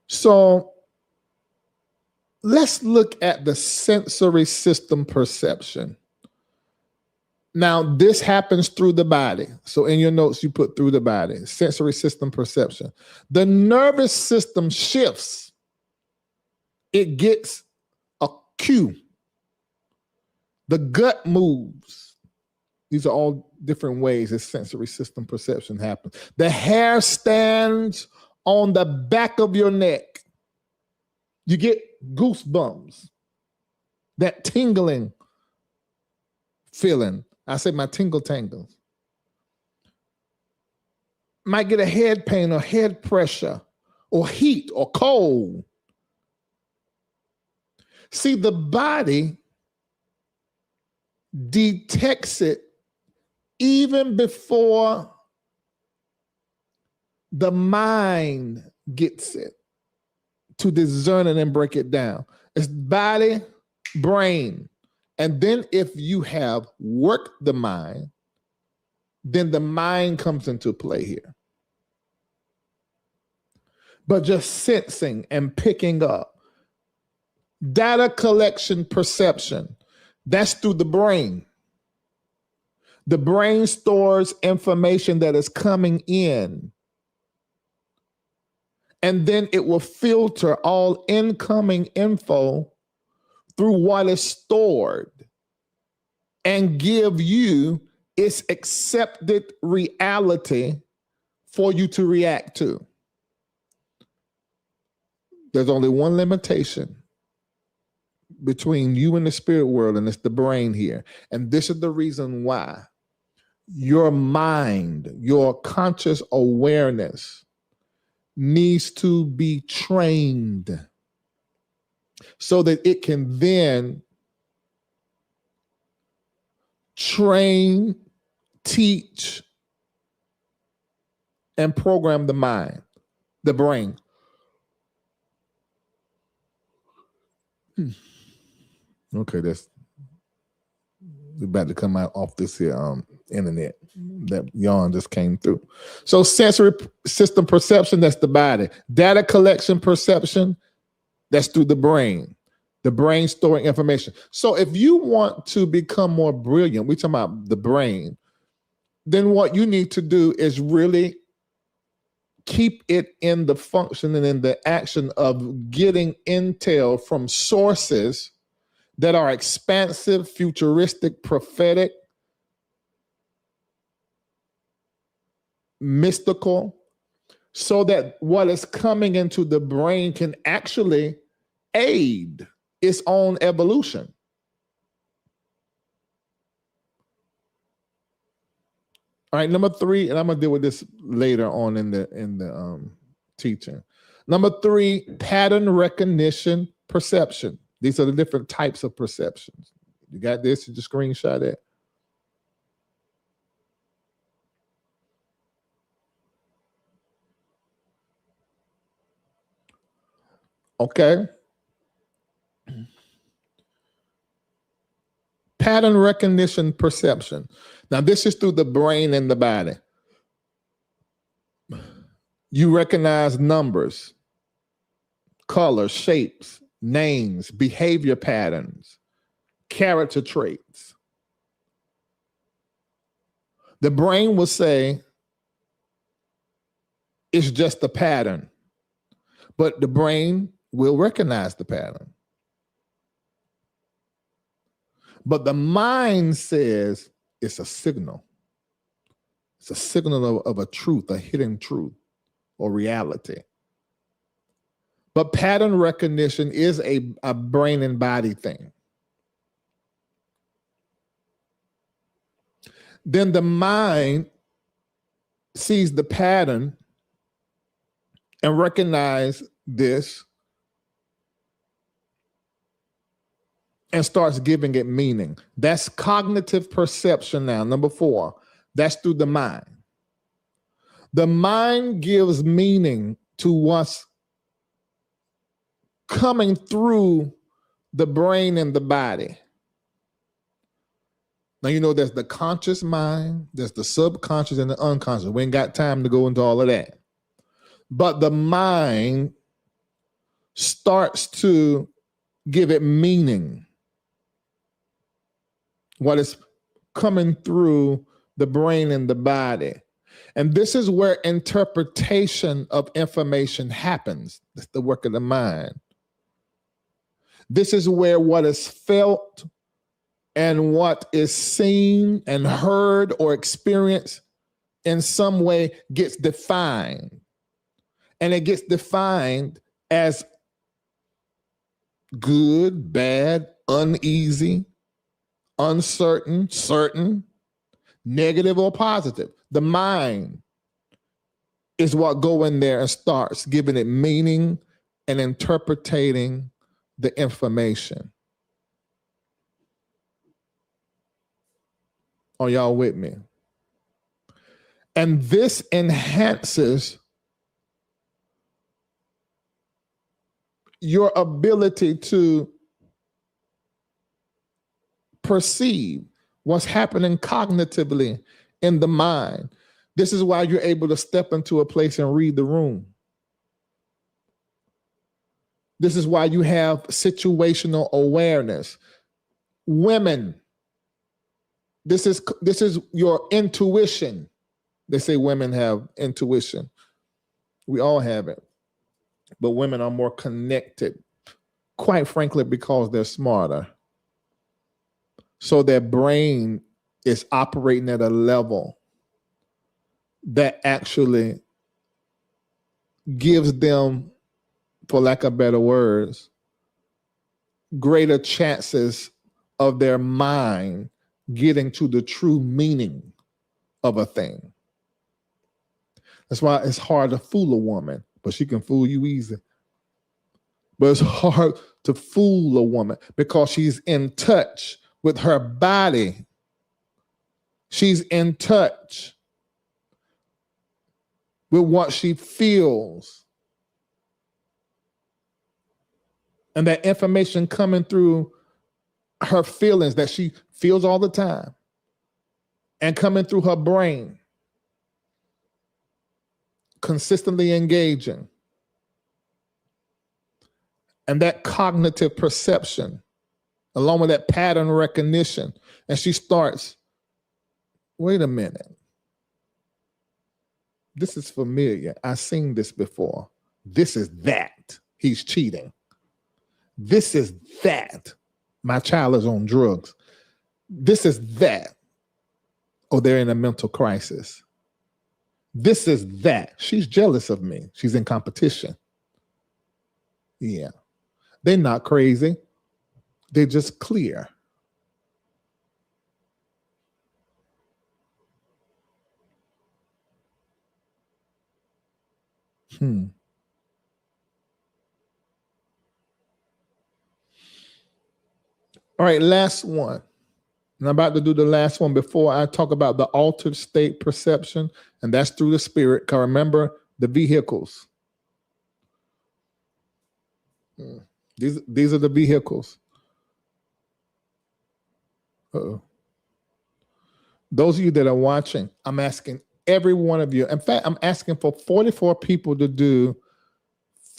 So let's look at the sensory system perception. Now, this happens through the body. So in your notes, you put through the body, sensory system perception. The nervous system shifts. It gets a cue. The gut moves. These are all different ways that sensory system perception happens. The hair stands on the back of your neck. You get goosebumps, that tingling feeling. I say my tingle tangles. Might get a head pain or head pressure or heat or cold. See, the body detects it even before the mind gets it to discern it and break it down. It's body, brain. And then if you have worked the mind, then the mind comes into play here. But just sensing and picking up. Data collection, perception, that's through the brain. The brain stores information that is coming in, and then it will filter all incoming info through what is stored and give you its accepted reality for you to react to. There's only one limitation between you and the spirit world, and it's the brain here. And this is the reason why your mind, your conscious awareness needs to be trained so that it can then train, teach, and program the mind, the brain. Okay, that's about to come out off this here internet. That yawn just came through. So sensory system perception, that's the body. Data collection perception, that's through the brain. The brain storing information. So if you want to become more brilliant, we're talking about the brain, then what you need to do is really keep it in the function and in the action of getting intel from sources that are expansive, futuristic, prophetic, mystical, so that what is coming into the brain can actually aid its own evolution. All right, number 3, and I'm gonna deal with this later on in the teaching. Number 3, pattern recognition perception. These are the different types of perceptions. You got this? You just screenshot it. Okay. Pattern recognition perception. Now, this is through the brain and the body. You recognize numbers, colors, shapes, names, behavior patterns, character traits. The brain will say it's just a pattern, but the brain will recognize the pattern. But the mind says it's a signal. It's a signal of a truth, a hidden truth or reality. But pattern recognition is a brain and body thing. Then the mind sees the pattern and recognizes this and starts giving it meaning. That's cognitive perception now. Number 4, that's through the mind. The mind gives meaning to what's coming through the brain and the body. Now, you know, there's the conscious mind, there's the subconscious and the unconscious. We ain't got time to go into all of that. But the mind starts to give it meaning. What is coming through the brain and the body. And this is where interpretation of information happens. That's the work of the mind. This is where what is felt and what is seen and heard or experienced in some way gets defined. And it gets defined as good, bad, uneasy, uncertain, certain, negative or positive. The mind is what go in there and starts giving it meaning and interpreting the information. Are y'all with me? And this enhances your ability to perceive what's happening cognitively in the mind. This is why you're able to step into a place and read the room. This is why you have situational awareness. Women, this is your intuition. They say women have intuition. We all have it. But women are more connected, quite frankly, because they're smarter. So their brain is operating at a level that actually gives them, for lack of better words, greater chances of their mind getting to the true meaning of a thing. That's why it's hard to fool a woman, but she can fool you easy. But it's hard to fool a woman because she's in touch with her body. She's in touch with what she feels. And that information coming through her feelings that she feels all the time and coming through her brain, consistently engaging. and that cognitive perception, along with that pattern recognition. And she starts, wait a minute. This is familiar. I've seen this before. This is that. He's cheating. This is that. My child is on drugs. This is that. Or they're in a mental crisis. This is that. She's jealous of me. She's in competition. Yeah. They're not crazy. They're just clear. All right, last one. And I'm about to do the last one before I talk about the altered state perception, and that's through the spirit. Because remember the vehicles. These are the vehicles. Uh-oh. Those of you that are watching, I'm asking every one of you. In fact, I'm asking for 44 people to do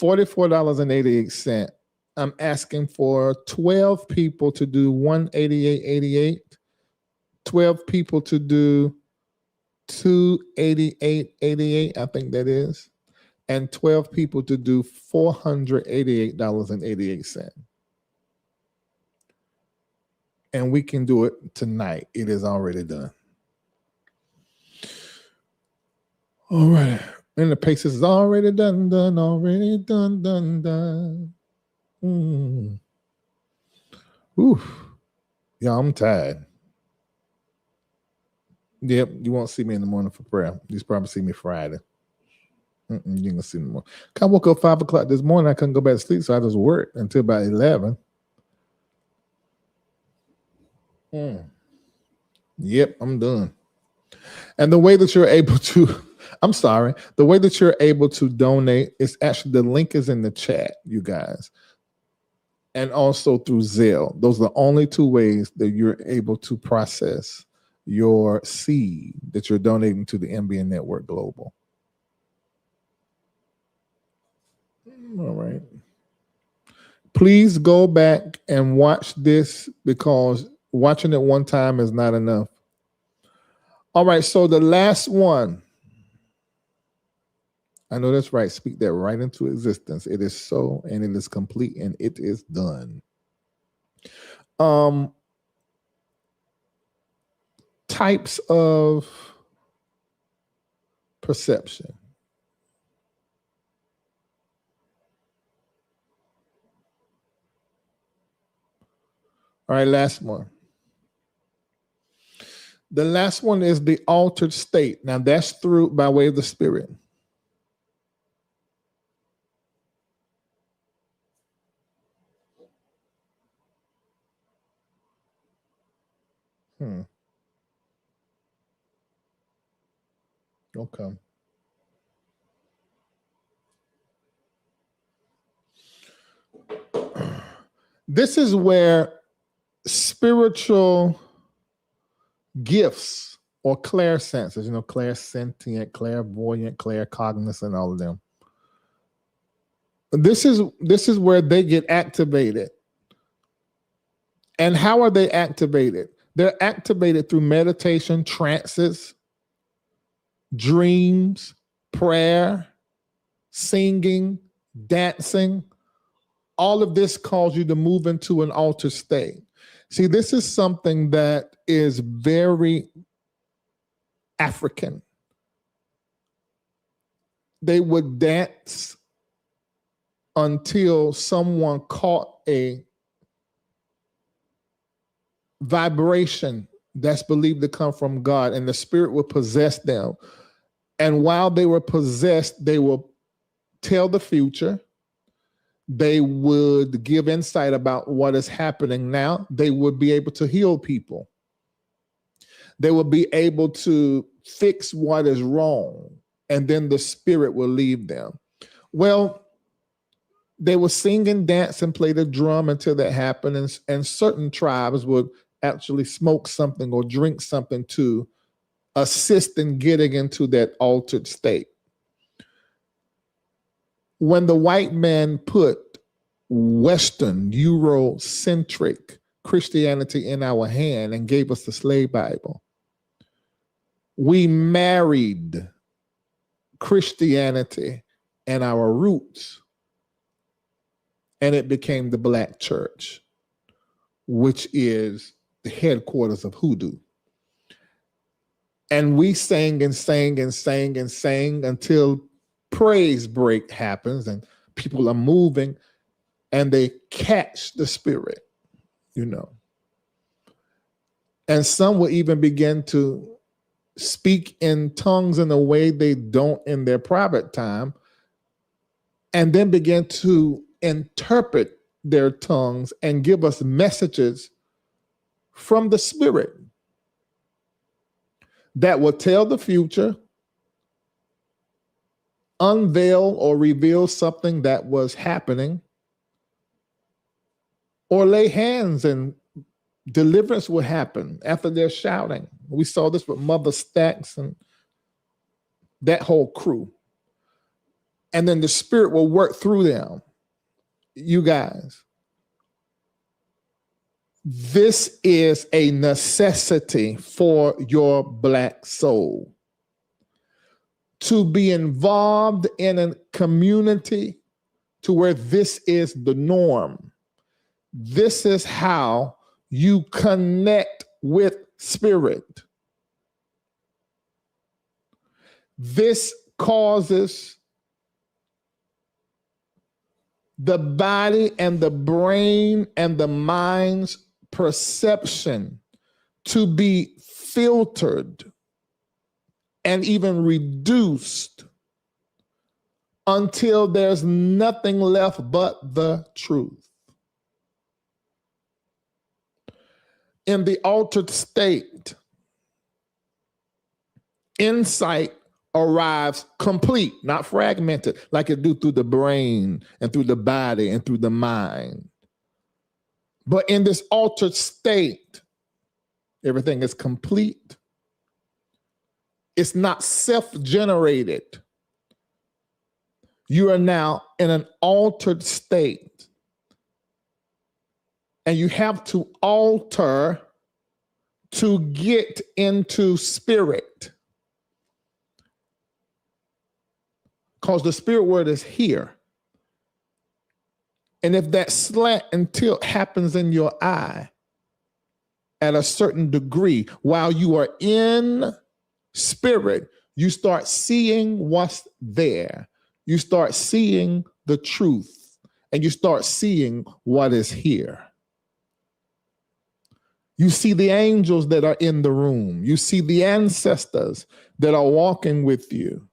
$44.88. I'm asking for 12 people to do $188.88. 12 people to do $288.88, I think that is. And 12 people to do $488.88. And we can do it tonight. It is already done. All right. And the pace is already done, already done. Ooh. Yeah, I'm tired. Yep, you won't see me in the morning for prayer. You probably see me Friday. You ain't gonna see me more. I woke up 5 o'clock this morning. I couldn't go back to sleep, so I just worked until about 11. Yep, I'm done. And the way that you're able to, the way that you're able to donate is actually, the link is in the chat, you guys. And also through Zelle. Those are the only two ways that you're able to process your seed that you're donating to the MBN Network Global. All right. Please go back and watch this, because watching it one time is not enough. All right, so the last one. I know that's right. Speak that right into existence. It is so, and it is complete, and it is done. Types of perception. All right, last one. The last one is the altered state. Now that's through by way of the spirit. Okay. This is where spiritual gifts or clairsenses, clairsentient, clairvoyant, claircognizant, all of them. This is where they get activated. And how are they activated? They're activated through meditation, trances, dreams, prayer, singing, dancing. All of this calls you to move into an altered state. See, this is something that is very African. They would dance until someone caught a vibration that's believed to come from God, and the spirit would possess them. And while they were possessed, they will tell the future. They would give insight about what is happening now. They would be able to heal people. They will be able to fix what is wrong, and then the spirit will leave them. Well, they will sing and dance and play the drum until that happened, and certain tribes would actually smoke something or drink something to assist in getting into that altered state. When the white man put Western, Eurocentric Christianity in our hand and gave us the slave Bible. We married Christianity and our roots, and it became the Black church, which is the headquarters of hoodoo. And we sang and sang and sang and sang until praise break happens and people are moving and they catch the spirit, you know. And some will even begin to speak in tongues in a way they don't in their private time, and then begin to interpret their tongues and give us messages from the Spirit that will tell the future, unveil or reveal something that was happening, or lay hands and deliverance will happen after they're shouting. We saw this with Mother Stacks and that whole crew. And then the Spirit will work through them. You guys, this is a necessity for your Black soul. To be involved in a community to where this is the norm. This is how you connect with Spirit. This causes the body and the brain and the mind's perception to be filtered and even reduced until there's nothing left but the truth. In the altered state, insight arrives complete, not fragmented, like it do through the brain and through the body and through the mind. But in this altered state, everything is complete. It's not self-generated. You are now in an altered state. And you have to alter to get into spirit. Because the spirit word is here. And if that slant and tilt happens in your eye at a certain degree, while you are in spirit, you start seeing what's there. You start seeing the truth, and you start seeing what is here. You see the angels that are in the room. You see the ancestors that are walking with you.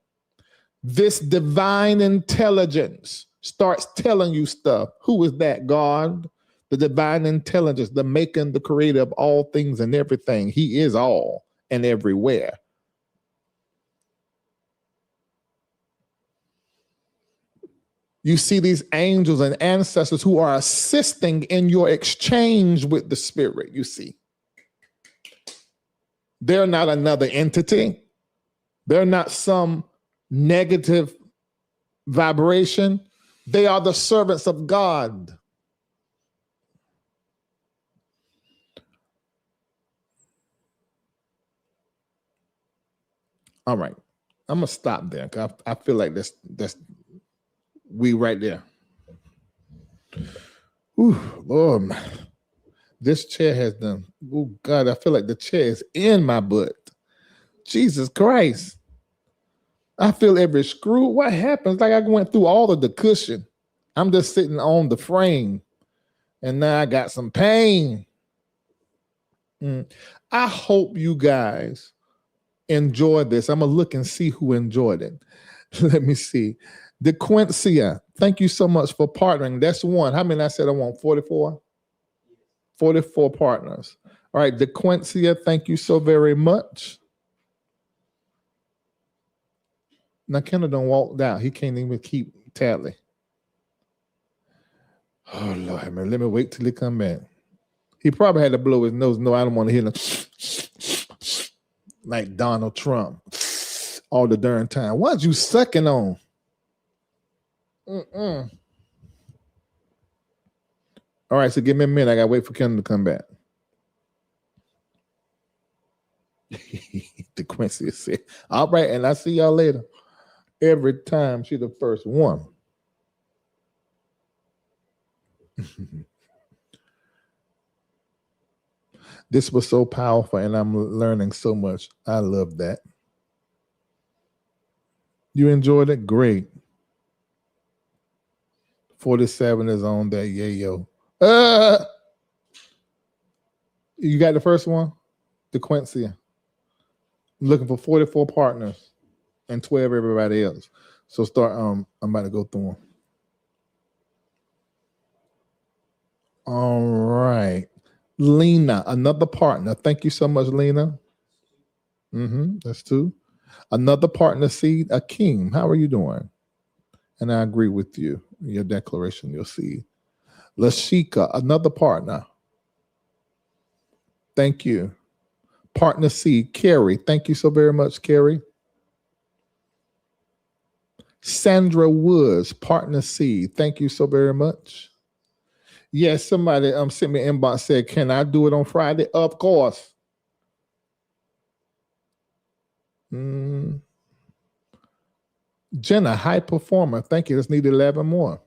This divine intelligence starts telling you stuff. Who is that? God, the divine intelligence, the maker and the creator of all things and everything. He is all and everywhere. You see these angels and ancestors who are assisting in your exchange with the spirit, you see. They're not another entity. They're not some negative vibration. They are the servants of God. All right, I'm gonna stop there. I feel like that's we right there. Ooh, Lord, this chair has done. Oh God, I feel like the chair is in my butt. Jesus Christ. I feel every screw. What happens? Like I went through all of the cushion. I'm just sitting on the frame. And now I got some pain. I hope you guys enjoyed this. I'm going to look and see who enjoyed it. Let me see. DeQuincia, thank you so much for partnering. That's one. How many I said I want? 44? 44 partners. All right, DeQuincia, thank you so very much. Now, Kendall done walked out. He can't even keep tally. Oh, Lord, man, let me wait till he come back. He probably had to blow his nose. No, I don't want to hear him like Donald Trump all the darn time. What you sucking on? All right, so give me a minute. I gotta wait for Kendall to come back. The Quincy said, all right, and I'll see y'all later. Every time she's the first one. This was so powerful, and I'm learning so much. I love that. You enjoyed it? Great. 47 is on that. Yeah, yo. You got the first one? The Quincy. I'm looking for 44 partners and 12 everybody else. So start, I'm about to go through them. All right. Lena, another partner. Thank you so much, Lena. That's two. Another partner seed, Akeem. How are you doing? And I agree with you. Your declaration, your seed. Lashika, another partner. Thank you. Partner seed, Carrie. Thank you so very much, Carrie. Sandra Woods, partner seed. Thank you so very much. Yes, somebody sent me an inbox, said, can I do it on Friday? Of course. Jenna, high performer. Thank you. Just need 11 more.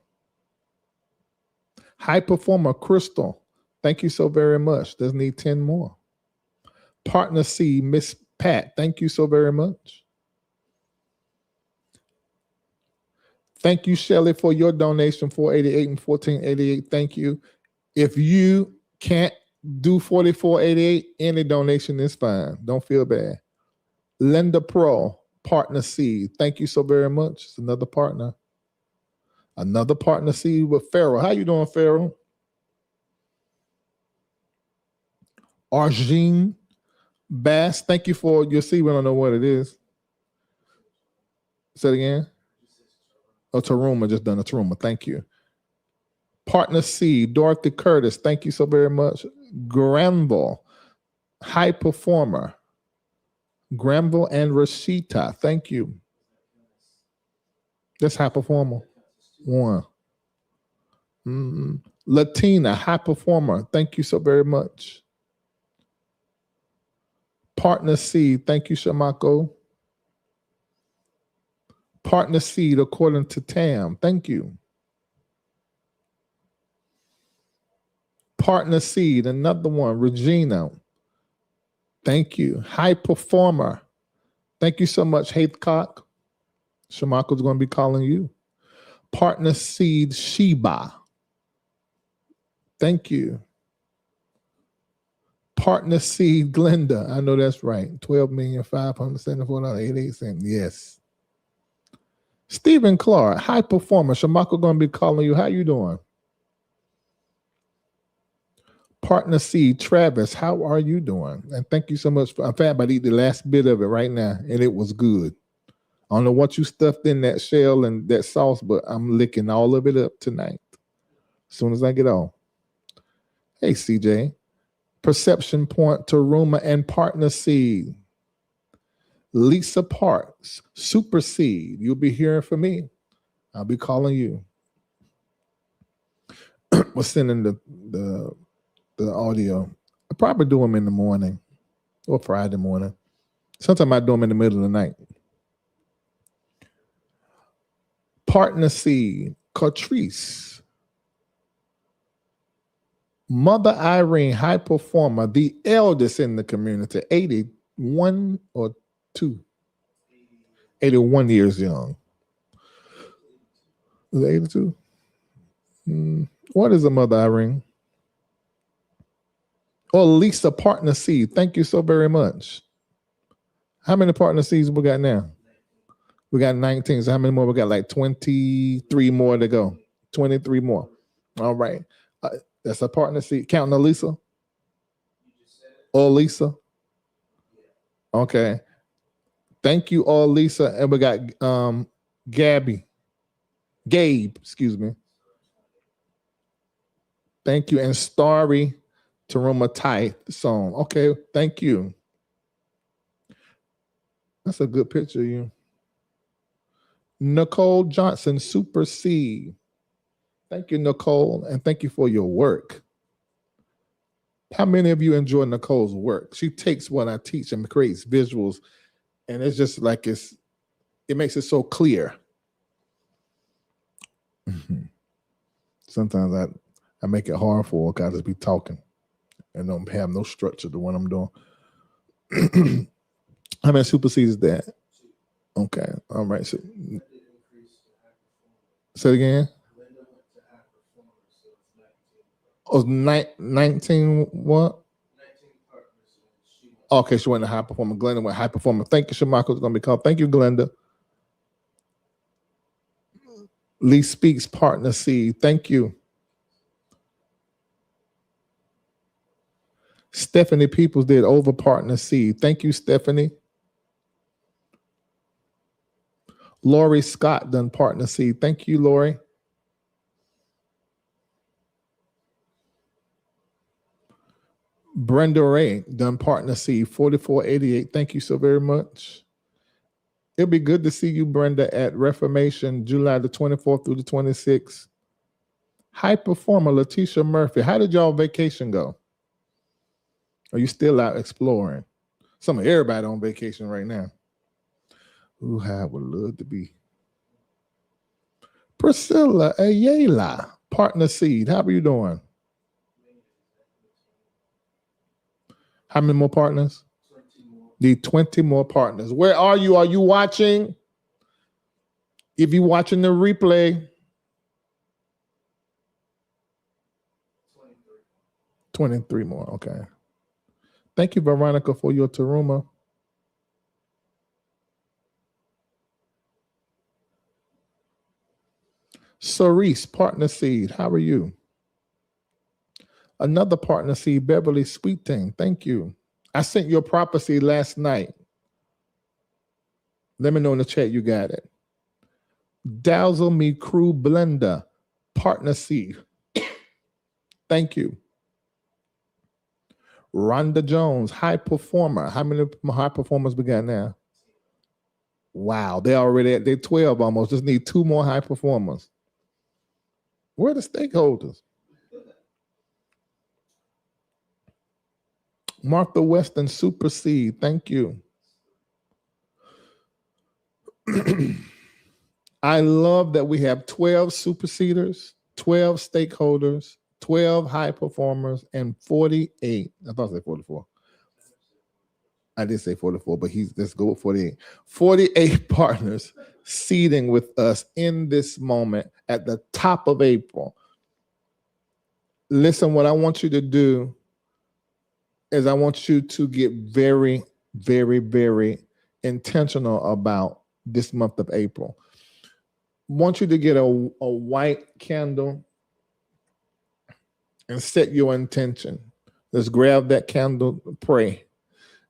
High performer, Crystal. Thank you so very much. Just need 10 more. Partner C, Miss Pat. Thank you so very much. Thank you, Shelly, for your donation, 488 and 1488. Thank you. If you can't do 4488, any donation is fine. Don't feel bad. Linda Pro, partner C. Thank you so very much. It's another partner. Another partner C with Farrell. How you doing, Farrell? Arjine Bass, thank you for your seed. We don't know what it is. Say it again. Oh, Taruma, just done a Taruma. Thank you. Partner C, Dorothy Curtis. Thank you so very much. Granville, high performer. Granville and Rashita. Thank you. That's high performer. One. Latina, high performer. Thank you so very much. Partner C, thank you, Shamako. Partner seed, according to Tam. Thank you. Partner seed, another one, Regina. Thank you. High performer. Thank you so much, Haithcock. Shamako's going to be calling you. Partner seed, Sheba. Thank you. Partner seed, Glenda. I know that's right. 12,574,88. Yes. Stephen Clark, high performer. Shamako going to be calling you. How you doing? Partner C, Travis, how are you doing? And thank you so much. In fact, I'm about to eat the last bit of it right now, and it was good. I don't know what you stuffed in that shell and that sauce, but I'm licking all of it up tonight as soon as I get on. Hey, CJ. Perception Point, Taruma, and Partner Seed. Lisa Parks, Super Seed. You'll be hearing from me. I'll be calling you. We're sending the audio. I probably do them in the morning or Friday morning. Sometimes I do them in the middle of the night. Partner Seed, Catrice. Mother Irene, high performer, the eldest in the community, 81 or 2? 81 years young. Is it 82? What is a Mother Irene? Oh, Lisa, Partner Seed. Thank you so very much. How many partner seeds we got now? We got 19. So how many more? We got like 23 more to go. 23 more. All right. That's a partner seed. Counting Elisa? Oh, Lisa? Okay. Thank you, all Lisa. And we got Gabe, excuse me. Thank you. And Starry Taruma Tithe song. Okay, thank you. That's a good picture of you. Nicole Johnson, Super Seed. Thank you, Nicole, and thank you for your work. How many of you enjoy Nicole's work? She takes what I teach and creates visuals, and it's just like it makes it so clear. Sometimes I make it hard for her because I just be talking and don't have no structure to what I'm doing. How many supersedes is that? Okay, all right. So, say it again. Oh, 19 what? Okay, she went to high performer. Glenda went high performer. Thank you, Shamako's going to be called. Thank you, Glenda. Lee Speaks Partner Seed. Thank you. Stephanie Peoples did over Partner Seed. Thank you, Stephanie. Lori Scott done Partner Seed. Thank you, Lori. Brenda Ray done Partner Seed 4488. Thank you so very much. It'll be good to see you, Brenda, at Reformation, July the 24th through the 26th. High performer Letitia Murphy. How did y'all vacation go? Are you still out exploring? Some of everybody on vacation right now. Ooh, I would love to be. Priscilla Ayala, Partner Seed. How are you doing? How many more partners? 20 more. Need 20 more partners. Where are you? Are you watching? If you're watching the replay, 23 more. Okay. Thank you, Veronica, for your Taruma. Cerise, Partner Seed. How are you? Another Partner Seed, Beverly Sweeting. Thank you. I sent your prophecy last night. Let me know in the chat you got it. Dazzle Me Crew Blender, Partner Seed. Thank you. Rhonda Jones, High Performer. How many high performers we got now? Wow, they're 12 almost. Just need 2 more high performers. Where are the stakeholders? Martha Weston, Super Seed. Thank you. I love that we have 12 superseders, 12 stakeholders, 12 high performers, and 48. I thought I said 44. I did say 44, but let's go with 48. 48 partners seeding with us in this moment at the top of April. Listen, what I want you to do is I want you to get very, very, very intentional about this month of April. I want you to get a white candle and set your intention. Let's grab that candle, pray.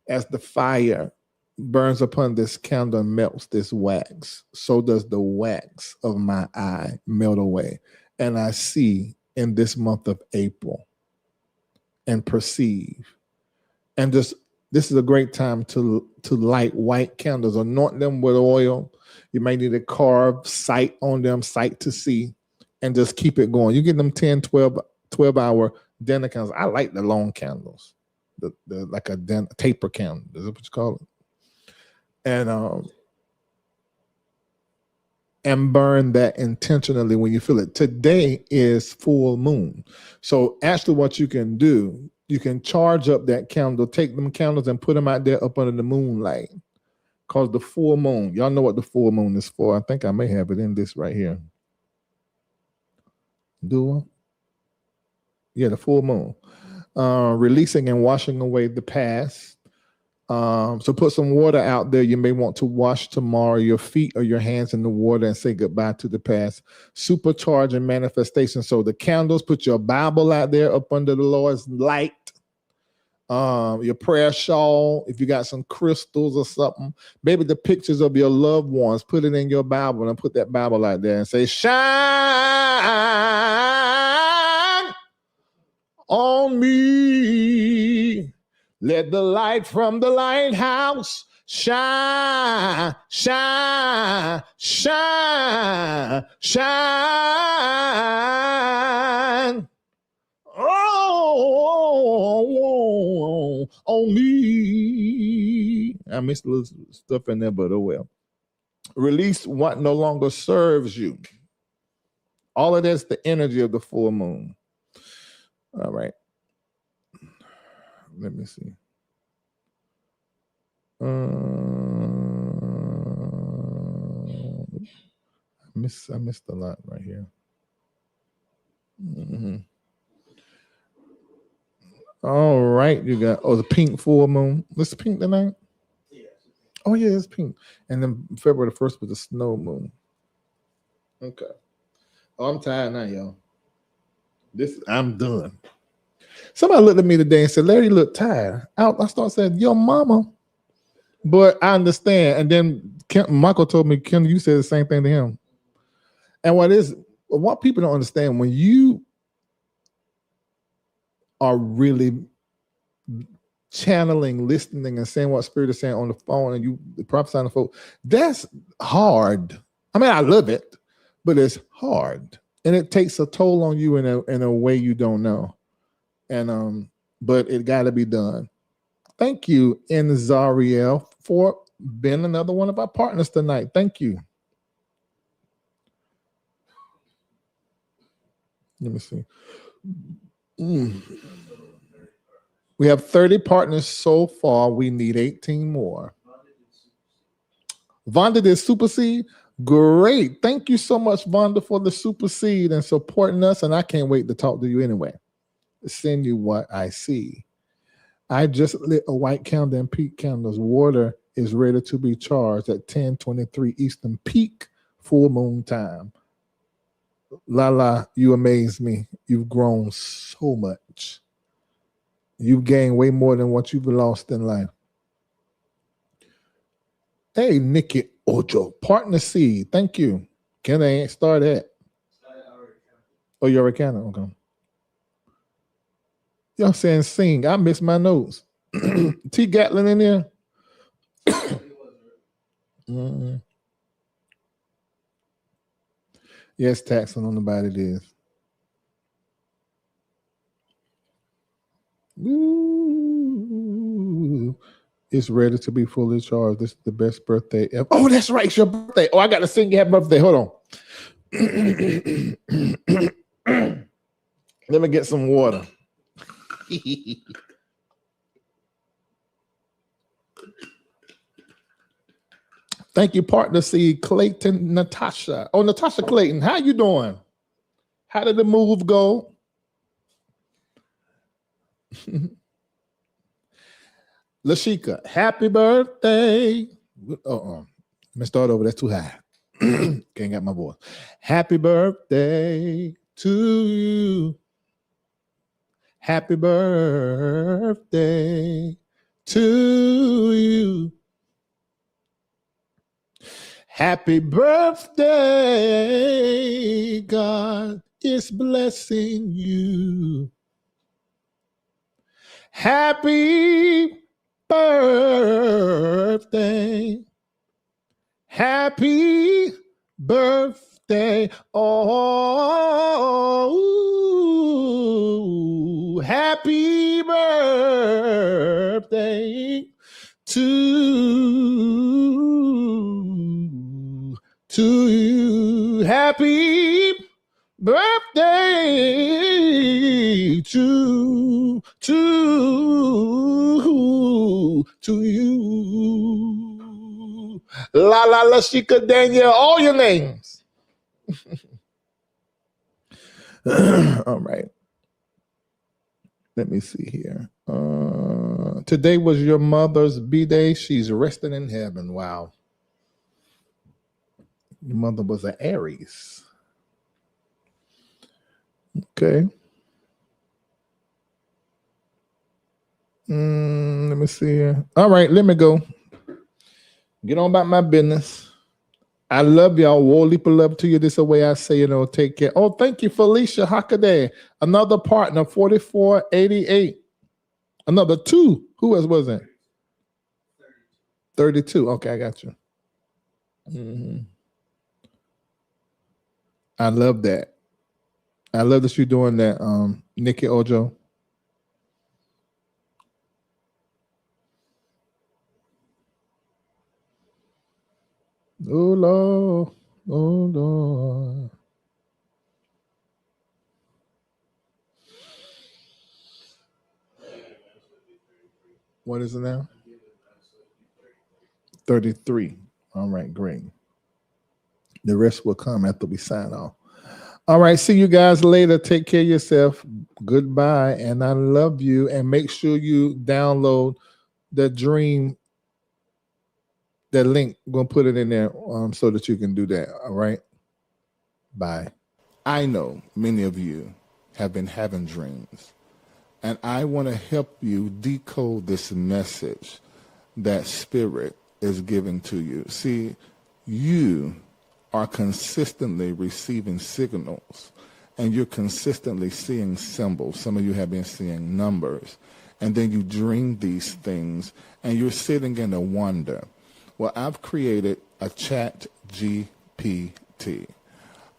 As the fire burns upon this candle and melts this wax, so does the wax of my eye melt away. And I see in this month of April and perceive. And this is a great time to light white candles, anoint them with oil. You may need to carve sight on them, sight to see, and just keep it going. You get them 10, 12-hour dinner candles. I like the long candles, the like a taper candle. Is that what you call it? And burn that intentionally when you feel it. Today is full moon. So actually what you can do, you can charge up that candle, take them candles and put them out there up under the moonlight. Because the full moon, y'all know what the full moon is for. I think I may have it in this right here. Do I? Yeah, the full moon. Releasing and washing away the past. So put some water out there. You may want to wash tomorrow your feet or your hands in the water and say goodbye to the past. Supercharge and manifestation. So the candles, put your Bible out there up under the Lord's light. Your prayer shawl, if you got some crystals or something, maybe the pictures of your loved ones, put it in your Bible and put that Bible out there and say, shine on me. Let the light from the lighthouse shine, shine, shine, shine. Oh, on me. I missed a little stuff in there, but oh well. Release what no longer serves you. All of that's the energy of the full moon. All right. Let me see. I missed a lot right here. Mm-hmm. All right, you got the pink full moon. What's the pink tonight? Oh yeah, it's pink. And then February the 1st was the snow moon. Okay. Oh, I'm tired now, y'all. I'm done. Somebody looked at me today and said, Larry, you look tired. I started saying, your mama. But I understand. And then Michael told me, Ken, you said the same thing to him. And what people don't understand, when you are really channeling, listening, and saying what Spirit is saying on the phone, and you prophesy on the phone, that's hard. I mean, I love it, but it's hard. And it takes a toll on you in a way you don't know. And but it got to be done. Thank you, Zariel, for being another one of our partners tonight. Thank you. Let me see. We have 30 partners so far. We need 18 more. Vonda did Super Seed. Great. Thank you so much, Vonda, for the Super Seed and supporting us. And I can't wait to talk to you anyway. Send you what I see. I just lit a white candle and peak candles. Water is ready to be charged at 10:23 Eastern peak full moon time. Lala, you amaze me. You've grown so much. You've gained way more than what you've lost in life. Hey, Nikki Ojo, partner seed. Thank you. Can I start that? Oh, you're already counting? Okay. Y'all saying sing. I missed my notes. T. Gatlin in there? Mm-hmm. Yes, taxing on the body it is. Ooh, it's ready to be fully charged. This is the best birthday ever. Oh, that's right. It's your birthday. Oh, I got to sing you happy birthday. Hold on. Let me get some water. Thank you, partner C. Clayton Natasha. Oh, Natasha Clayton, how you doing? How did the move go? Lashika, happy birthday. Let me start over. That's too high. Can't get my voice. Happy birthday to you. Happy birthday to you. Happy birthday. God is blessing you. Happy birthday. Happy birthday. Oh, happy birthday to you. Happy birthday to you. La la la Shika Daniel, all your names. All right. Let me see here. Today was your mother's B-day. She's resting in heaven. Wow. Your mother was an Aries. Okay. Let me see here. All right, let me go. Get on about my business. I love y'all. Whole leap of love to you. This is the way I say, take care. Oh, thank you, Felicia Hockaday. Another partner, 4488. Another two. Who else was it? 32. Okay, I got you. I love that. I love that you're doing that, Nikki Ojo. Oh Lord, oh Lord. What is it now? 33. All right, great. The rest will come after we sign off. All right, see you guys later. Take care of yourself. Goodbye, and I love you. And make sure you download the dream, that link. I'm going to put it in there so that you can do that. All right? Bye. I know many of you have been having dreams, and I want to help you decode this message that Spirit is giving to you. See, you are consistently receiving signals, and you're consistently seeing symbols. Some of you have been seeing numbers, and then you dream these things, and you're sitting in a wonder. Well, I've created a chat GPT.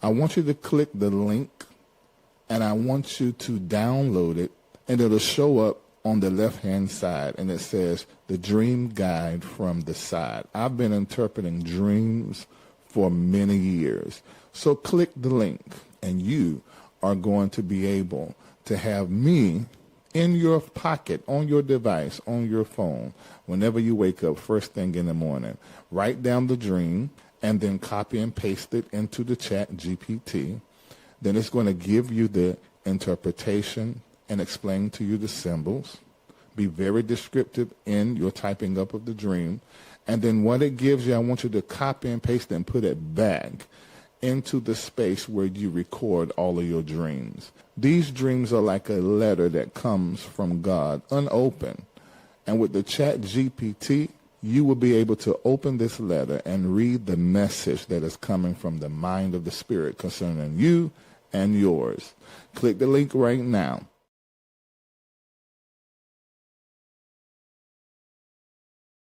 I want you to click the link, and I want you to download it, and it'll show up on the left-hand side, and it says, the dream guide from the side. I've been interpreting dreams for many years. So click the link, and you are going to be able to have me in your pocket, on your device, on your phone, whenever you wake up first thing in the morning. Write down the dream and then copy and paste it into the chat GPT. Then it's going to give you the interpretation and explain to you the symbols. Be very descriptive in your typing up of the dream. And then what it gives you, I want you to copy and paste and put it back into the space where you record all of your dreams. These dreams are like a letter that comes from God, unopened. And with the chat GPT, you will be able to open this letter and read the message that is coming from the mind of the Spirit concerning you and yours. Click the link right now.